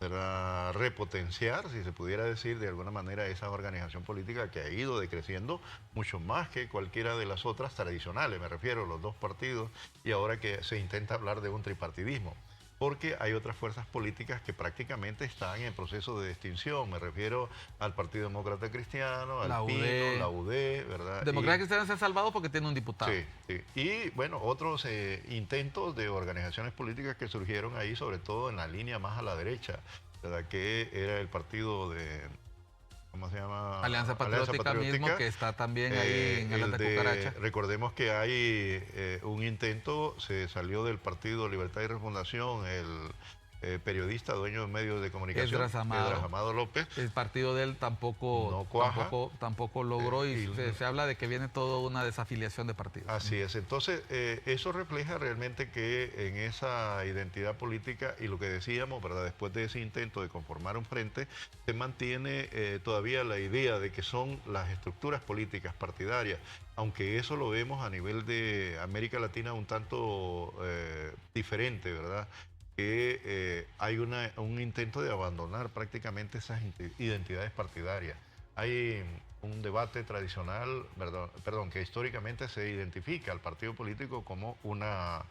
¿verdad?, repotenciar, si se pudiera decir de alguna manera, esa organización política que ha ido decreciendo mucho más que cualquiera de las otras tradicionales, me refiero a los dos partidos, y ahora que se intenta hablar de un tripartidismo, porque hay otras fuerzas políticas que prácticamente están en proceso de extinción. Me refiero al Partido Demócrata Cristiano, al PINO, la UD, ¿verdad? Democracia Cristiana se ha salvado porque tiene un diputado. Sí, sí. Y bueno, otros intentos de organizaciones políticas que surgieron ahí, sobre todo en la línea más a la derecha, ¿verdad?, que era el partido de... ¿Cómo se llama? Alianza Patriótica mismo, que está también ahí en el de Cucaracha. Recordemos que hay un intento, se salió del Partido Libertad y Refundación, el periodista, dueño de medios de comunicación, Esdras Amado López. El partido de él tampoco logró y se habla de que viene toda una desafiliación de partidos. Así es, entonces eso refleja realmente que en esa identidad política y lo que decíamos, ¿verdad?, después de ese intento de conformar un frente, se mantiene todavía la idea de que son las estructuras políticas partidarias, aunque eso lo vemos a nivel de América Latina un tanto diferente, ¿verdad?, que hay un intento de abandonar prácticamente esas identidades partidarias. Hay un debate tradicional, que históricamente se identifica al partido político como una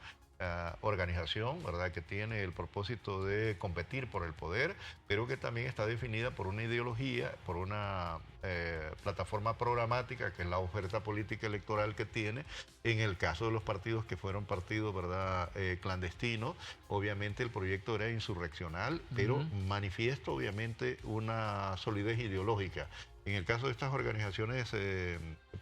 organización, ¿verdad?, que tiene el propósito de competir por el poder, pero que también está definida por una ideología, por una plataforma programática, que es la oferta política electoral que tiene. En el caso de los partidos que fueron partidos, ¿verdad?, clandestinos, obviamente el proyecto era insurreccional, pero manifiesta obviamente una solidez ideológica. En el caso de estas organizaciones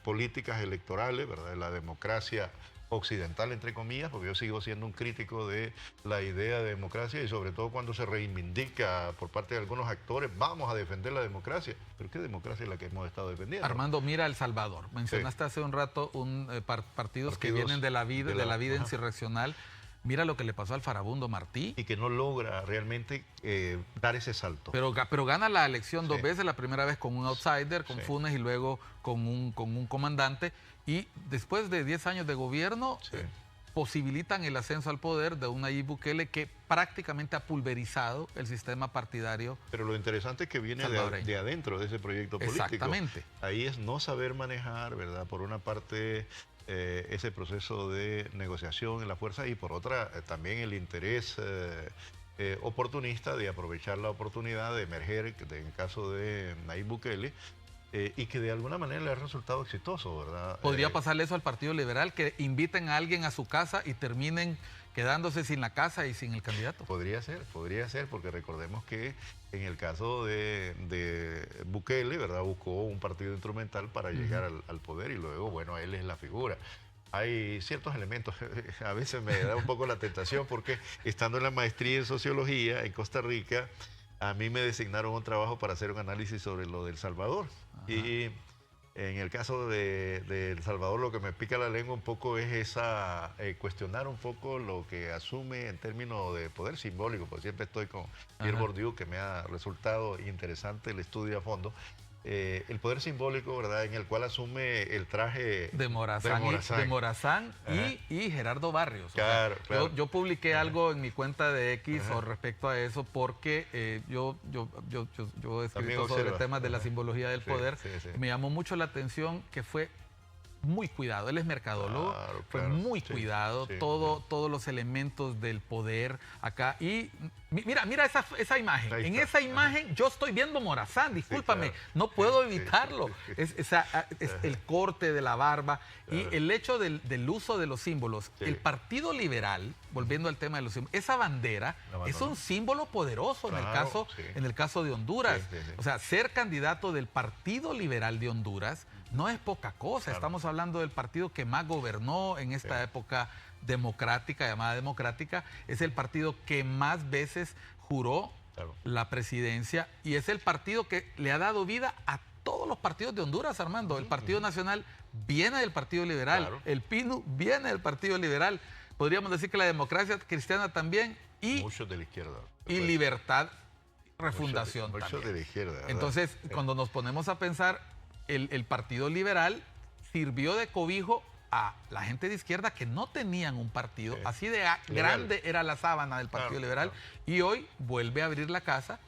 políticas electorales, ¿verdad?, la democracia occidental, entre comillas, porque yo sigo siendo un crítico de la idea de democracia, y sobre todo cuando se reivindica por parte de algunos actores, vamos a defender la democracia. ¿Pero qué democracia es la que hemos estado defendiendo? Armando, mira El Salvador. Mencionaste hace un rato partidos que vienen de la vida insurreccional. Mira lo que le pasó al Farabundo Martí. Y que no logra realmente dar ese salto. Pero gana la elección dos veces, la primera vez con un outsider, con Funes, y luego con un comandante. Y después de 10 años de gobierno, posibilitan el ascenso al poder de un Nayib Bukele que prácticamente ha pulverizado el sistema partidario. Pero lo interesante es que viene de adentro de ese proyecto político. Exactamente. Ahí es no saber manejar, ¿verdad?, por una parte ese proceso de negociación en la fuerza, y por otra también el interés oportunista de aprovechar la oportunidad de emerger, en el caso de Nayib Bukele, y que de alguna manera le ha resultado exitoso, ¿verdad? ¿Podría pasarle eso al Partido Liberal, que inviten a alguien a su casa y terminen quedándose sin la casa y sin el candidato? Podría ser, porque recordemos que en el caso de Bukele, ¿verdad?, buscó un partido instrumental para llegar al poder, y luego, bueno, él es la figura. Hay ciertos elementos, a veces me da un poco la tentación, porque estando en la maestría en sociología en Costa Rica, a mí me designaron un trabajo para hacer un análisis sobre lo de El Salvador. Y en el caso de El Salvador, lo que me pica la lengua un poco es cuestionar un poco lo que asume en términos de poder simbólico, porque siempre estoy con Pierre Bourdieu, que me ha resultado interesante el estudio a fondo. El poder simbólico, ¿verdad?, en el cual asume el traje de Morazán y Gerardo Barrios. Claro, claro. Yo publiqué algo en mi cuenta de X respecto a eso, porque yo he escrito sobre temas de la simbología del poder. Me llamó mucho la atención que fue muy cuidado. Él es mercadólogo, fue Claro, muy sí, cuidado, sí, todos los elementos del poder acá. Y mira esa imagen. Ahí En está. esa imagen yo estoy viendo Morazán, discúlpame, claro. no puedo Sí, sí, evitarlo. sí. Es el corte de la barba Claro. y el hecho del uso de los símbolos. Sí. El Partido Liberal, volviendo al tema de los símbolos, esa bandera es un símbolo poderoso Claro, sí. en el caso de Honduras. Sí, sí, sí. O sea, ser candidato del Partido Liberal de Honduras no es poca cosa. Claro. Estamos hablando del partido que más gobernó en esta época democrática, llamada democrática. Es el partido que más veces juró la presidencia y es el partido que le ha dado vida a todos los partidos de Honduras, Armando. El Partido Nacional viene del Partido Liberal, el PINU viene del Partido Liberal. Podríamos decir que la democracia cristiana también y, Muchos de la izquierda. y Libertad Refundación Muchos también. de la izquierda. ¿verdad? Entonces, cuando nos ponemos a pensar, el Partido Liberal sirvió de cobijo a la gente de izquierda que no tenían un partido. Así de grande era la sábana del Partido Liberal. Y hoy vuelve a abrir la casa.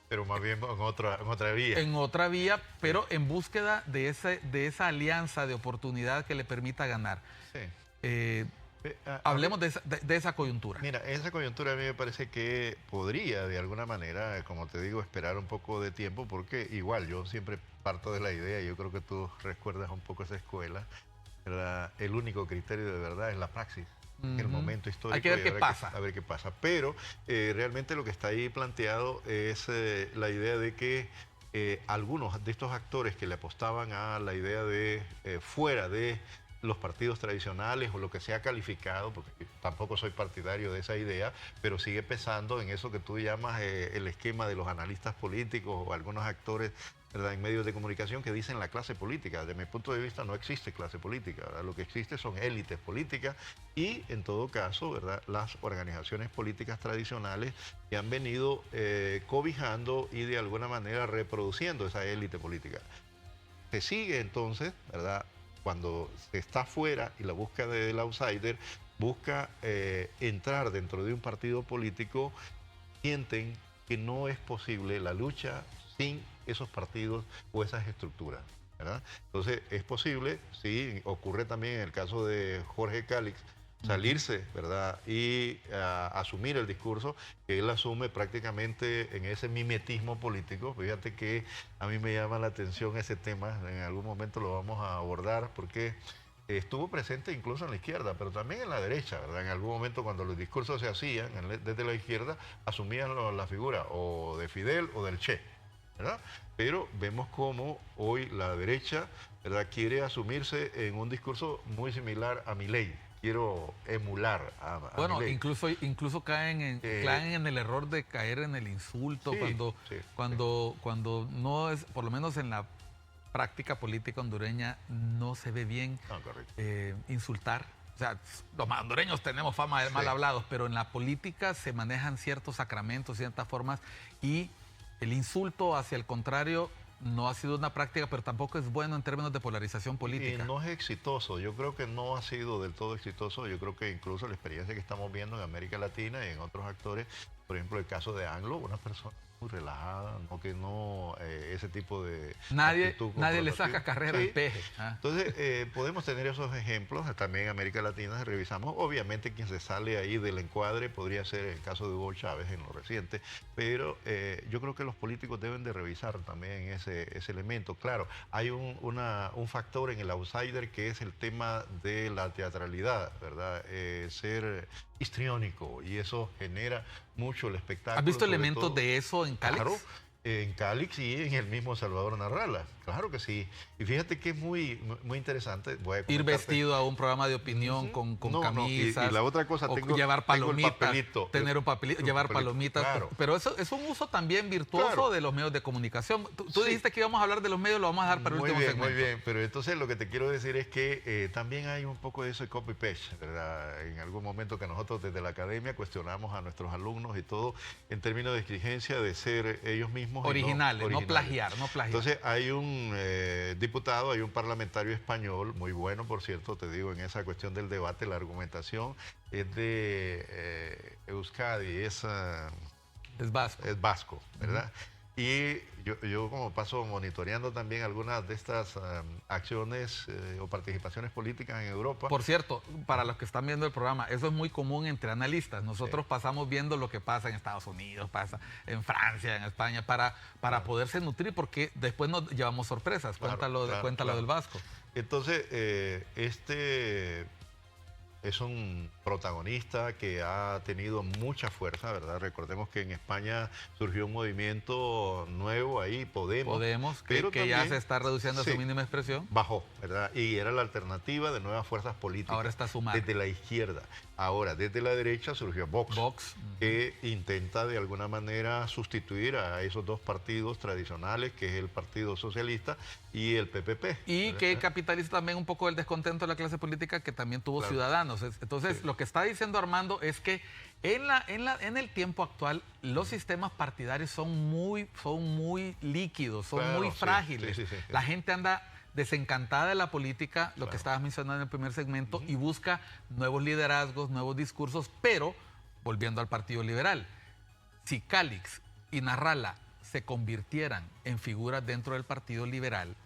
Pero más bien en otra vía. En otra vía, pero en búsqueda de esa alianza de oportunidad que le permita ganar. Sí. Hablemos de esa coyuntura. Mira, esa coyuntura a mí me parece que podría de alguna manera, como te digo, esperar un poco de tiempo, porque igual yo siempre parto de la idea, yo creo que tú recuerdas un poco esa escuela, ¿verdad? El único criterio de verdad es la praxis. En el momento histórico. Hay que ver qué pasa. A ver qué pasa. Pero realmente lo que está ahí planteado es la idea de que algunos de estos actores que le apostaban a la idea de fuera de los partidos tradicionales o lo que se ha calificado, porque tampoco soy partidario de esa idea, pero sigue pesando en eso que tú llamas el esquema de los analistas políticos o algunos actores, ¿verdad?, en medios de comunicación que dicen la clase política. Desde mi punto de vista no existe clase política, ¿verdad? Lo que existe son élites políticas y en todo caso, ¿verdad?, las organizaciones políticas tradicionales que han venido cobijando y de alguna manera reproduciendo esa élite política. Se sigue entonces, ¿verdad?, cuando se está fuera y la búsqueda del outsider busca entrar dentro de un partido político, sienten que no es posible la lucha sin esos partidos o esas estructuras, ¿verdad? Entonces es posible, sí, ocurre también en el caso de Jorge Cálix, salirse, ¿verdad?, y asumir el discurso que él asume prácticamente en ese mimetismo político. Fíjate que a mí me llama la atención ese tema, en algún momento lo vamos a abordar, porque estuvo presente incluso en la izquierda, pero también en la derecha, ¿verdad? En algún momento cuando los discursos se hacían desde la izquierda, asumían la figura o de Fidel o del Che, ¿verdad? Pero vemos cómo hoy la derecha, ¿verdad?, quiere asumirse en un discurso muy similar a Milei. Quiero emular a bueno, Milei. incluso caen en el error de caer en el insulto cuando no es, por lo menos en la práctica política hondureña, no se ve bien insultar. O sea, los hondureños tenemos fama de mal hablados, pero en la política se manejan ciertos sacramentos, ciertas formas, y el insulto hacia el contrario no ha sido una práctica, pero tampoco es bueno en términos de polarización política. Y no es exitoso, yo creo que no ha sido del todo exitoso, yo creo que incluso la experiencia que estamos viendo en América Latina y en otros actores, por ejemplo el caso de Anglo, una persona muy relajada, ese tipo de nadie le saca carrera al peje. Entonces podemos tener esos ejemplos, también en América Latina revisamos, obviamente quien se sale ahí del encuadre podría ser el caso de Hugo Chávez en lo reciente, pero yo creo que los políticos deben de revisar también ese elemento. Claro, hay un factor en el outsider que es el tema de la teatralidad, ¿verdad? Ser histriónico, y eso genera mucho el espectáculo. ¿Has visto elementos de eso en Cálix? Claro, en Cálix y en el mismo Salvador Narrala, claro que sí. Y fíjate que es muy interesante. Ir vestido a un programa de opinión con camisas. Y la otra cosa, llevar palomitas, tener un papelito. Llevar palomitas. Claro. Pero eso es un uso también virtuoso de los medios de comunicación. Tú dijiste que íbamos a hablar de los medios, lo vamos a dar para el último segmento. Muy bien, pero entonces lo que te quiero decir es que también hay un poco de eso de copy-paste, ¿verdad? En algún momento que nosotros desde la academia cuestionamos a nuestros alumnos y todo en términos de exigencia de ser ellos mismos originales, no plagiar. Entonces hay un diputado, hay un parlamentario español, muy bueno por cierto, te digo, en esa cuestión del debate, la argumentación es de Euskadi, es vasco. Es vasco, ¿verdad? Y yo como paso monitoreando también algunas de estas acciones o participaciones políticas en Europa. Por cierto, para los que están viendo el programa, eso es muy común entre analistas. Nosotros pasamos viendo lo que pasa en Estados Unidos, pasa en Francia, en España, para poderse nutrir, porque después nos llevamos sorpresas. Cuéntalo del Vasco. Entonces, es un protagonista que ha tenido mucha fuerza, ¿verdad? Recordemos que en España surgió un movimiento nuevo ahí, Podemos. Pero que ya se está reduciendo a su mínima expresión. Bajó, ¿verdad? Y era la alternativa de nuevas fuerzas políticas. Ahora está sumando. Desde la izquierda. Ahora, desde la derecha surgió Vox. Que intenta de alguna manera sustituir a esos dos partidos tradicionales, que es el Partido Socialista y el PPP. Y que capitaliza también un poco el descontento de la clase política que también tuvo Ciudadanos. Entonces, lo que está diciendo Armando es que en el tiempo actual los sistemas partidarios son muy líquidos, son muy frágiles. La gente anda desencantada de la política, lo que estabas mencionando en el primer segmento, y busca nuevos liderazgos, nuevos discursos, pero, volviendo al Partido Liberal, si Calix y Narrala se convirtieran en figuras dentro del Partido Liberal,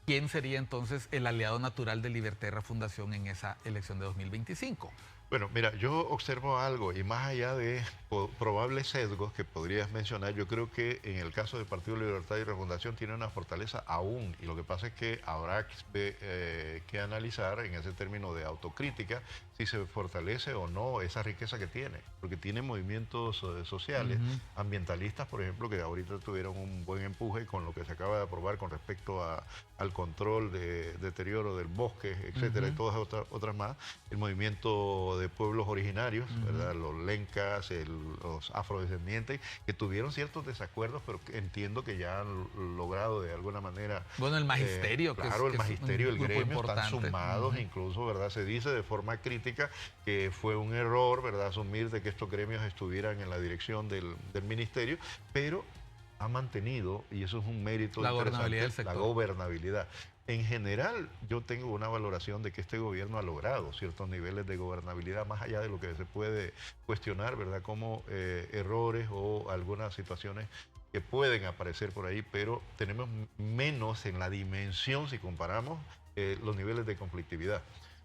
¿quién sería entonces el aliado natural de Libertad Fundación en esa elección de 2025? Bueno, mira, yo observo algo, y más allá de probables sesgos que podrías mencionar, yo creo que en el caso del Partido Libertad y Refundación tiene una fortaleza aún, y lo que pasa es que habrá que analizar en ese término de autocrítica si se fortalece o no esa riqueza que tiene, porque tiene movimientos sociales, ambientalistas, por ejemplo, que ahorita tuvieron un buen empuje con lo que se acaba de aprobar con respecto al control de deterioro del bosque, etcétera, y todas otras más, el movimiento de pueblos originarios, ¿verdad? Los lencas, los afrodescendientes, que tuvieron ciertos desacuerdos, pero entiendo que ya han logrado de alguna manera... Bueno, el magisterio. El magisterio, el gremio, están sumados, incluso, ¿verdad? Se dice de forma crítica que fue un error, ¿verdad?, asumir de que estos gremios estuvieran en la dirección del ministerio, pero ha mantenido, y eso es un mérito la gobernabilidad del sector. La gobernabilidad. En general, yo tengo una valoración de que este gobierno ha logrado ciertos niveles de gobernabilidad, más allá de lo que se puede cuestionar, ¿verdad?, como errores o algunas situaciones que pueden aparecer por ahí, pero tenemos menos en la dimensión si comparamos los niveles de conflictividad.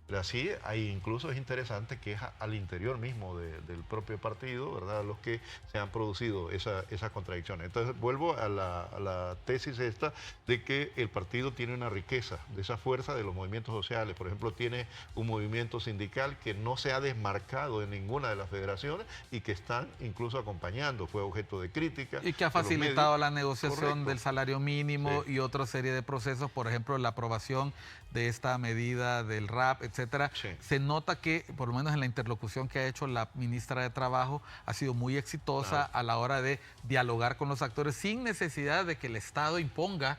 Pero así, incluso es interesante que es al interior mismo del propio partido, ¿verdad?, los que se han producido esas contradicciones. Entonces, vuelvo a la tesis esta de que el partido tiene una riqueza de esa fuerza de los movimientos sociales. Por ejemplo, tiene un movimiento sindical que no se ha desmarcado en ninguna de las federaciones y que están incluso acompañando. Fue objeto de crítica. Y que ha facilitado la negociación del salario mínimo y otra serie de procesos, por ejemplo, la aprobación de esta medida del RAP, etcétera. Se nota que, por lo menos en la interlocución que ha hecho la ministra de Trabajo, ha sido muy exitosa a la hora de dialogar con los actores sin necesidad de que el Estado imponga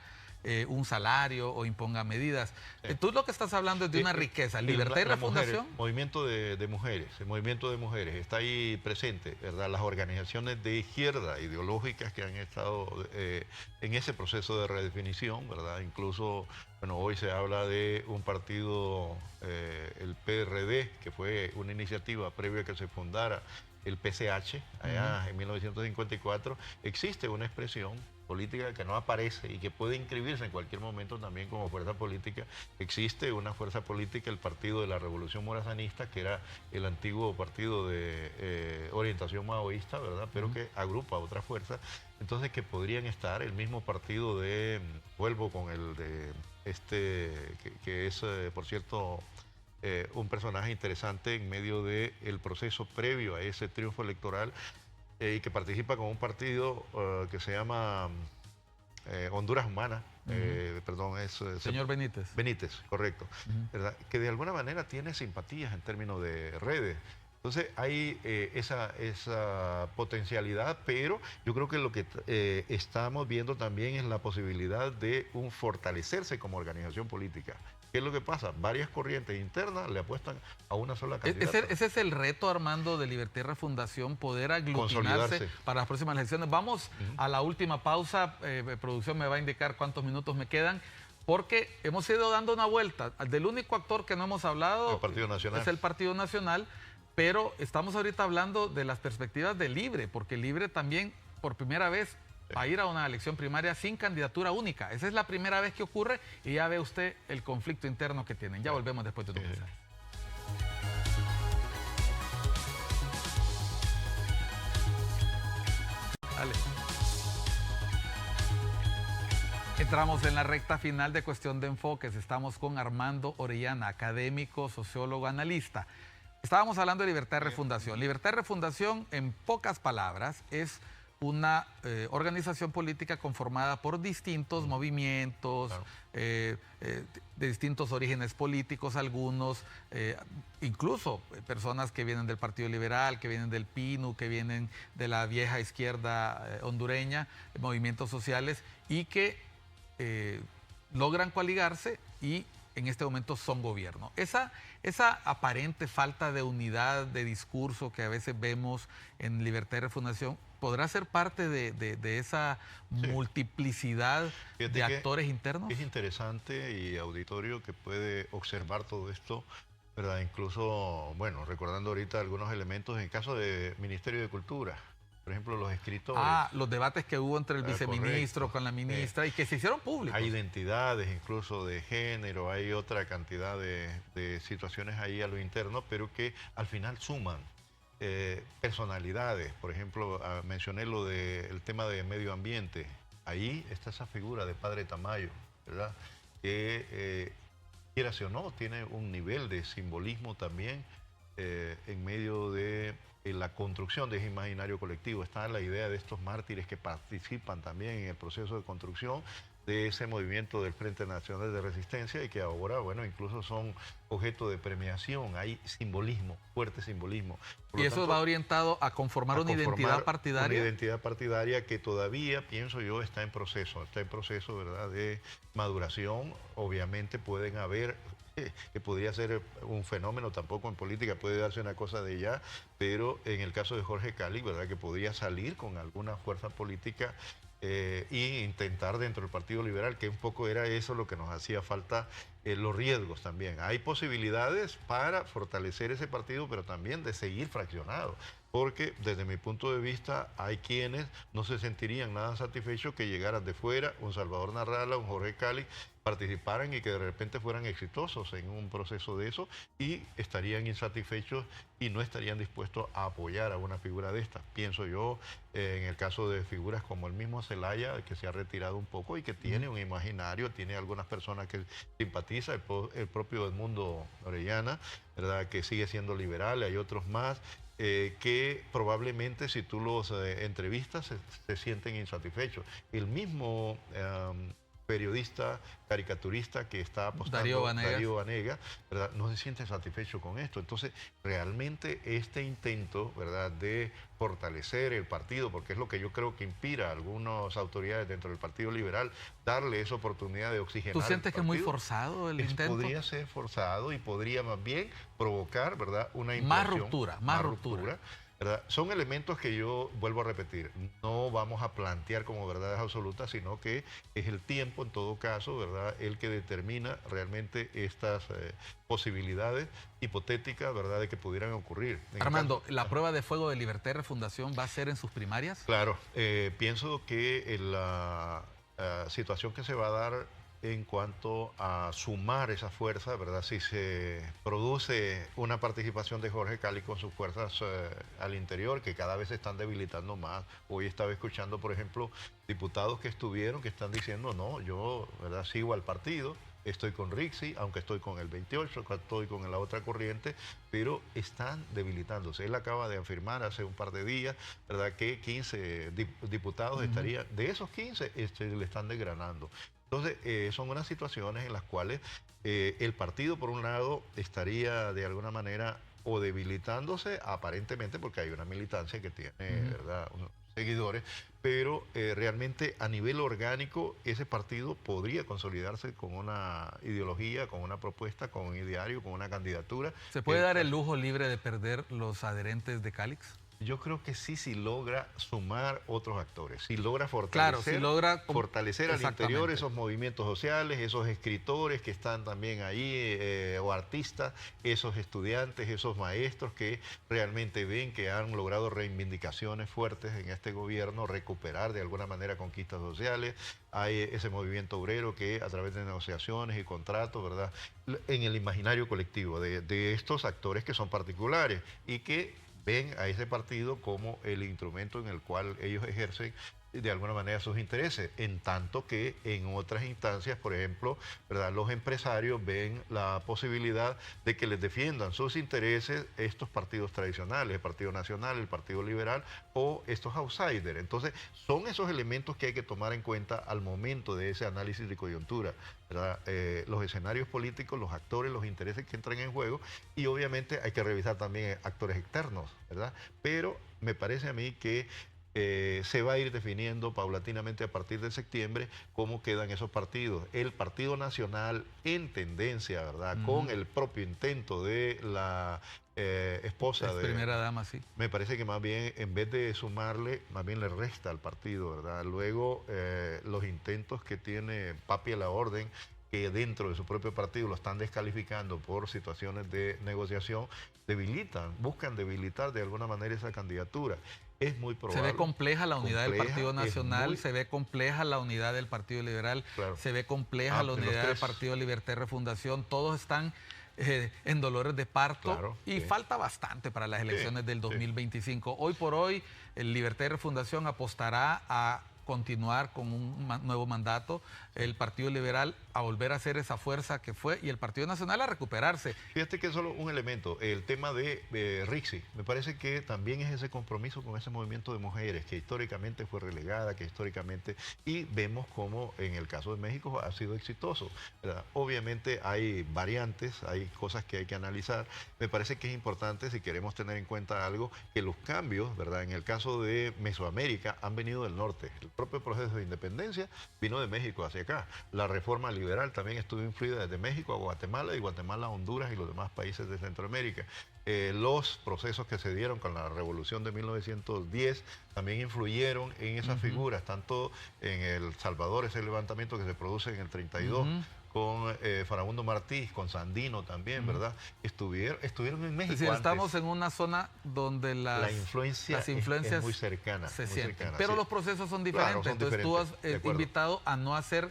un salario o imponga medidas. Tú lo que estás hablando es de una riqueza. Libertad y Refundación. Movimiento de mujeres, el movimiento de mujeres está ahí presente, ¿verdad? Las organizaciones de izquierda ideológicas que han estado en ese proceso de redefinición, ¿verdad? Incluso, bueno, hoy se habla de un partido, el PRD, que fue una iniciativa previa a que se fundara el PCH, allá en 1954. Existe una expresión política que no aparece y que puede inscribirse en cualquier momento también como fuerza política. Existe una fuerza política, el Partido de la Revolución Morazanista, que era el antiguo partido de orientación maoísta, ¿verdad?, pero que agrupa otras fuerzas, entonces que podrían estar el mismo partido vuelvo con el de que es, por cierto, un personaje interesante en medio del proceso previo a ese triunfo electoral, y que participa con un partido que se llama Honduras Humana, perdón, señor Benítez. Benítez, correcto, ¿verdad?, que de alguna manera tiene simpatías en términos de redes. Entonces hay esa potencialidad, pero yo creo que lo que estamos viendo también es la posibilidad de un fortalecerse como organización política. ¿Qué es lo que pasa? Varias corrientes internas le apuestan a una sola candidata. Ese es el reto, Armando, de Libertad y Refundación, poder aglutinarse para las próximas elecciones. Vamos a la última pausa. Producción me va a indicar cuántos minutos me quedan, porque hemos ido dando una vuelta. Del único actor que no hemos hablado el Partido Nacional. Es el Partido Nacional, pero estamos ahorita hablando de las perspectivas de Libre, porque Libre también por primera vez a ir a una elección primaria sin candidatura única. Esa es la primera vez que ocurre y ya ve usted el conflicto interno que tienen. Ya volvemos después de tu mensaje. Dale. Entramos en la recta final de Cuestión de Enfoques. Estamos con Armando Orellana, académico, sociólogo, analista. Estábamos hablando de Libertad de Refundación. Libertad de Refundación, en pocas palabras, es una organización política conformada por distintos movimientos, claro, de distintos orígenes políticos, algunos, incluso personas que vienen del Partido Liberal, que vienen del PINU, que vienen de la vieja izquierda hondureña, movimientos sociales, y que logran coaligarse y en este momento son gobierno. Esa aparente falta de unidad de discurso que a veces vemos en Libertad de Refundación, ¿podrá ser parte de esa multiplicidad de actores internos? Es interesante y auditorio que puede observar todo esto, ¿verdad? Incluso, bueno, recordando ahorita algunos elementos en el caso del Ministerio de Cultura. Por ejemplo, los escritores. Los debates que hubo entre el viceministro con la ministra y que se hicieron públicos. Hay identidades incluso de género, hay otra cantidad de situaciones ahí a lo interno, pero que al final suman. Personalidades, por ejemplo, mencioné lo del tema de medio ambiente. Ahí está esa figura de Padre Tamayo, ¿verdad? Que, quieras o no, tiene un nivel de simbolismo también en medio de la construcción de ese imaginario colectivo. Está la idea de estos mártires que participan también en el proceso de construcción de ese movimiento del Frente Nacional de Resistencia y que ahora, bueno, incluso son objeto de premiación. Hay simbolismo, fuerte simbolismo. Y eso va orientado a conformar una identidad partidaria. Una identidad partidaria que todavía, pienso yo, está en proceso, ¿verdad?, de maduración. Obviamente pueden haber, que podría ser un fenómeno, tampoco en política puede darse una cosa de ya, pero en el caso de Jorge Calix, ¿verdad?, que podría salir con alguna fuerza política y intentar dentro del Partido Liberal, que un poco era eso lo que nos hacía falta, los riesgos también. Hay posibilidades para fortalecer ese partido, pero también de seguir fraccionado, porque desde mi punto de vista hay quienes no se sentirían nada satisfechos que llegaran de fuera, un Salvador Narrala, un Jorge Calix, participaran y que de repente fueran exitosos en un proceso de eso y estarían insatisfechos y no estarían dispuestos a apoyar a una figura de estas. Pienso yo en el caso de figuras como el mismo Zelaya, que se ha retirado un poco y que tiene un imaginario, tiene algunas personas que simpatiza, el propio Edmundo Orellana, ¿verdad?, que sigue siendo liberal, hay otros más. Que probablemente si tú los entrevistas se sienten insatisfechos. El mismo periodista, caricaturista que está apostando, Darío Vanegas, ¿verdad?, no se siente satisfecho con esto. Entonces, realmente este intento, ¿verdad?, de fortalecer el partido, porque es lo que yo creo que inspira a algunas autoridades dentro del Partido Liberal, darle esa oportunidad de oxigenar. ¿Tú sientes que es muy forzado el intento? Podría ser forzado y podría más bien provocar, ¿verdad?, una invasión. Más ruptura. ¿Verdad? Son elementos que yo vuelvo a repetir, no vamos a plantear como verdades absolutas, sino que es el tiempo en todo caso, ¿verdad?, el que determina realmente estas posibilidades hipotéticas, ¿verdad?, de que pudieran ocurrir. Armando, ¿la prueba de fuego de Libertad de Refundación va a ser en sus primarias? Claro, pienso que la situación que se va a dar en cuanto a sumar esa fuerza, ¿verdad? Si se produce una participación de Jorge Calix con sus fuerzas al interior, que cada vez se están debilitando más. Hoy estaba escuchando, por ejemplo, diputados que están diciendo, no, yo, ¿verdad?, sigo al partido, estoy con Rixi, aunque estoy con el 28, estoy con la otra corriente, pero están debilitándose. Él acaba de afirmar hace un par de días, ¿verdad?, que 15 diputados estarían, de esos 15 le están desgranando. Entonces, son unas situaciones en las cuales el partido, por un lado, estaría de alguna manera o debilitándose, aparentemente, porque hay una militancia que tiene, ¿verdad?, unos seguidores, pero realmente a nivel orgánico ese partido podría consolidarse con una ideología, con una propuesta, con un ideario, con una candidatura. ¿Se puede dar el lujo libre de perder los adherentes de Calix? Yo creo que sí, si logra sumar otros actores, si logra Claro, fortalecer, si logra... fortalecer al interior Exactamente. esos movimientos sociales, esos escritores que están también ahí, o artistas, esos estudiantes, esos maestros que realmente ven que han logrado reivindicaciones fuertes en este gobierno, recuperar de alguna manera conquistas sociales. Hay ese movimiento obrero que a través de negociaciones y contratos, ¿verdad?, en el imaginario colectivo de estos actores que son particulares y que ven a ese partido como el instrumento en el cual ellos ejercen de alguna manera sus intereses, en tanto que en otras instancias, por ejemplo, ¿verdad?, los empresarios ven la posibilidad de que les defiendan sus intereses estos partidos tradicionales, el Partido Nacional, el Partido Liberal o estos outsiders. Entonces, son esos elementos que hay que tomar en cuenta al momento de ese análisis de coyuntura, ¿verdad? Los escenarios políticos, los actores, los intereses que entran en juego, y obviamente hay que revisar también actores externos, ¿verdad? Pero me parece a mí que se va a ir definiendo paulatinamente a partir de septiembre cómo quedan esos partidos. El Partido Nacional en tendencia, ¿verdad?, con el propio intento de la esposa de... primera dama, sí. Me parece que más bien, en vez de sumarle, más bien le resta al partido, ¿verdad? Luego, los intentos que tiene Papi a la Orden, que dentro de su propio partido lo están descalificando por situaciones de negociación, buscan debilitar de alguna manera esa candidatura. Es muy probable. Se ve compleja la unidad del Partido Nacional, muy... se ve compleja la unidad del Partido Liberal, claro, se ve compleja la unidad del Partido Libertad y Refundación. Todos están en dolores de parto, claro, y falta bastante para las elecciones del 2025. Hoy por hoy, el Libertad y Refundación apostará a continuar con un nuevo mandato, el Partido Liberal a volver a ser esa fuerza que fue, y el Partido Nacional a recuperarse. Fíjate que es solo un elemento, el tema de Rixi, me parece que también es ese compromiso con ese movimiento de mujeres que históricamente fue relegada, que históricamente, y vemos como en el caso de México ha sido exitoso, ¿verdad? Obviamente hay variantes, hay cosas que hay que analizar. Me parece que es importante, si queremos tener en cuenta algo, que los cambios, ¿verdad?, en el caso de Mesoamérica han venido del norte. El propio proceso de independencia vino de México hacia acá. La reforma liberal también estuvo influida desde México a Guatemala, y Guatemala a Honduras y los demás países de Centroamérica. Los procesos que se dieron con la revolución de 1910 también influyeron en esas figuras, tanto en El Salvador, ese levantamiento que se produce en el 32, con Farabundo Martí, con Sandino también, ¿verdad? Estuvieron en México. Es decir, antes. Estamos en una zona donde las influencias es muy cercana. Se muy sienten, cercana, pero sí. los procesos son diferentes. Claro, son Entonces diferentes, tú has invitado a no hacer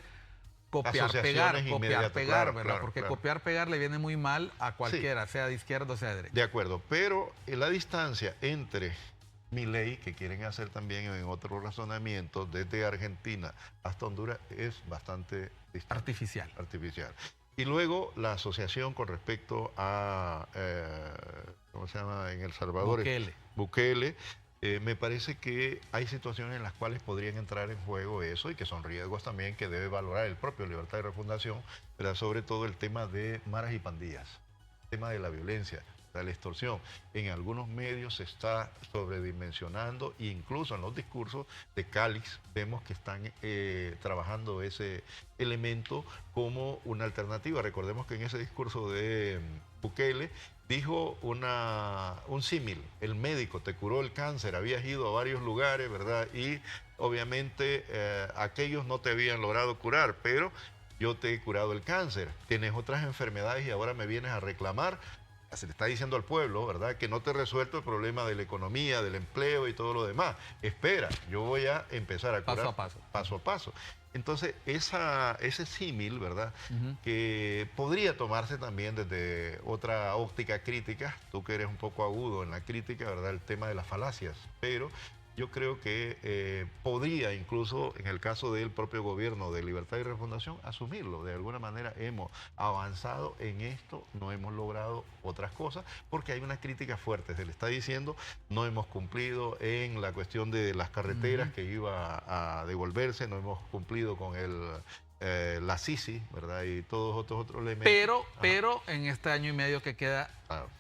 copiar, pegar, claro, ¿verdad? claro, Porque claro. copiar, pegar le viene muy mal a cualquiera, sea de izquierda o sea de derecha. De acuerdo, pero la distancia entre Milei, que quieren hacer también en otro razonamiento, desde Argentina hasta Honduras, es bastante distante. Artificial. Y luego la asociación con respecto a, ¿cómo se llama?, en El Salvador. Bukele. Me parece que hay situaciones en las cuales podrían entrar en juego eso, y que son riesgos también que debe valorar el propio Libertad y Refundación, pero sobre todo el tema de maras y pandillas, el tema de la violencia, de la extorsión. En algunos medios se está sobredimensionando, e incluso en los discursos de Calix vemos que están trabajando ese elemento como una alternativa. Recordemos que en ese discurso de Bukele dijo un símil: el médico te curó el cáncer, habías ido a varios lugares, ¿verdad? Y obviamente aquellos no te habían logrado curar, pero yo te he curado el cáncer. Tienes otras enfermedades y ahora me vienes a reclamar. Se le está diciendo al pueblo, ¿verdad?, que no te he resuelto el problema de la economía, del empleo y todo lo demás. Espera, yo voy a empezar a curar paso a paso. Entonces, ese símil, ¿verdad?, que podría tomarse también desde otra óptica crítica, tú que eres un poco agudo en la crítica, ¿verdad?, el tema de las falacias, pero yo creo que podría incluso, en el caso del propio gobierno de Libertad y Refundación, asumirlo. De alguna manera hemos avanzado en esto, no hemos logrado otras cosas, porque hay una crítica fuerte. Se le está diciendo, no hemos cumplido en la cuestión de las carreteras que iba a devolverse, no hemos cumplido con la Sisi, ¿verdad?, y todos otros elementos. Pero en este año y medio que queda,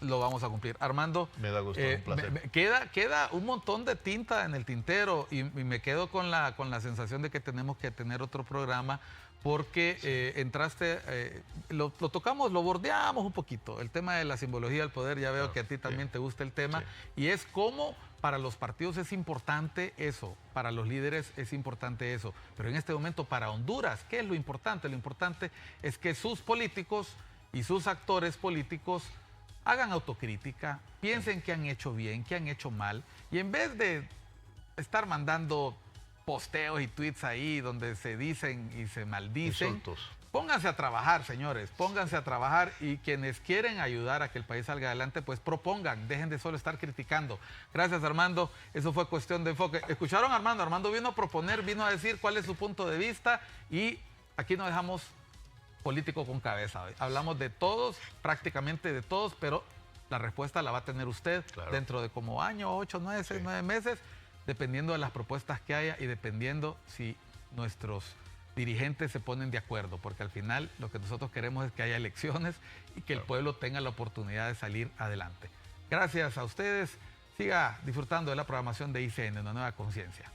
lo vamos a cumplir. Armando, me da gusto, un placer. Queda un montón de tinta en el tintero, y me quedo con la sensación de que tenemos que tener otro programa, porque entraste, lo tocamos, lo bordeamos un poquito, el tema de la simbología del poder. Ya veo que a ti también te gusta el tema, y es cómo para los partidos es importante eso, para los líderes es importante eso, pero en este momento para Honduras, ¿qué es lo importante? Lo importante es que sus políticos y sus actores políticos hagan autocrítica, piensen qué han hecho bien, qué han hecho mal, y en vez de estar mandando posteos y tweets ahí donde se dicen y se maldicen, Insultos. pónganse a trabajar, señores, pónganse a trabajar, y quienes quieren ayudar a que el país salga adelante, pues propongan, dejen de solo estar criticando. Gracias, Armando, eso fue Cuestión de Enfoque. ¿Escucharon a Armando? Armando vino a proponer, vino a decir cuál es su punto de vista, y aquí no dejamos político con cabeza. Hablamos de todos, prácticamente de todos, pero la respuesta la va a tener usted dentro de como año, 8, 9, 6, 9 meses, dependiendo de las propuestas que haya y dependiendo si nuestros dirigentes se ponen de acuerdo, porque al final lo que nosotros queremos es que haya elecciones y que el pueblo tenga la oportunidad de salir adelante. Gracias a ustedes, siga disfrutando de la programación de ICN, Una Nueva Conciencia.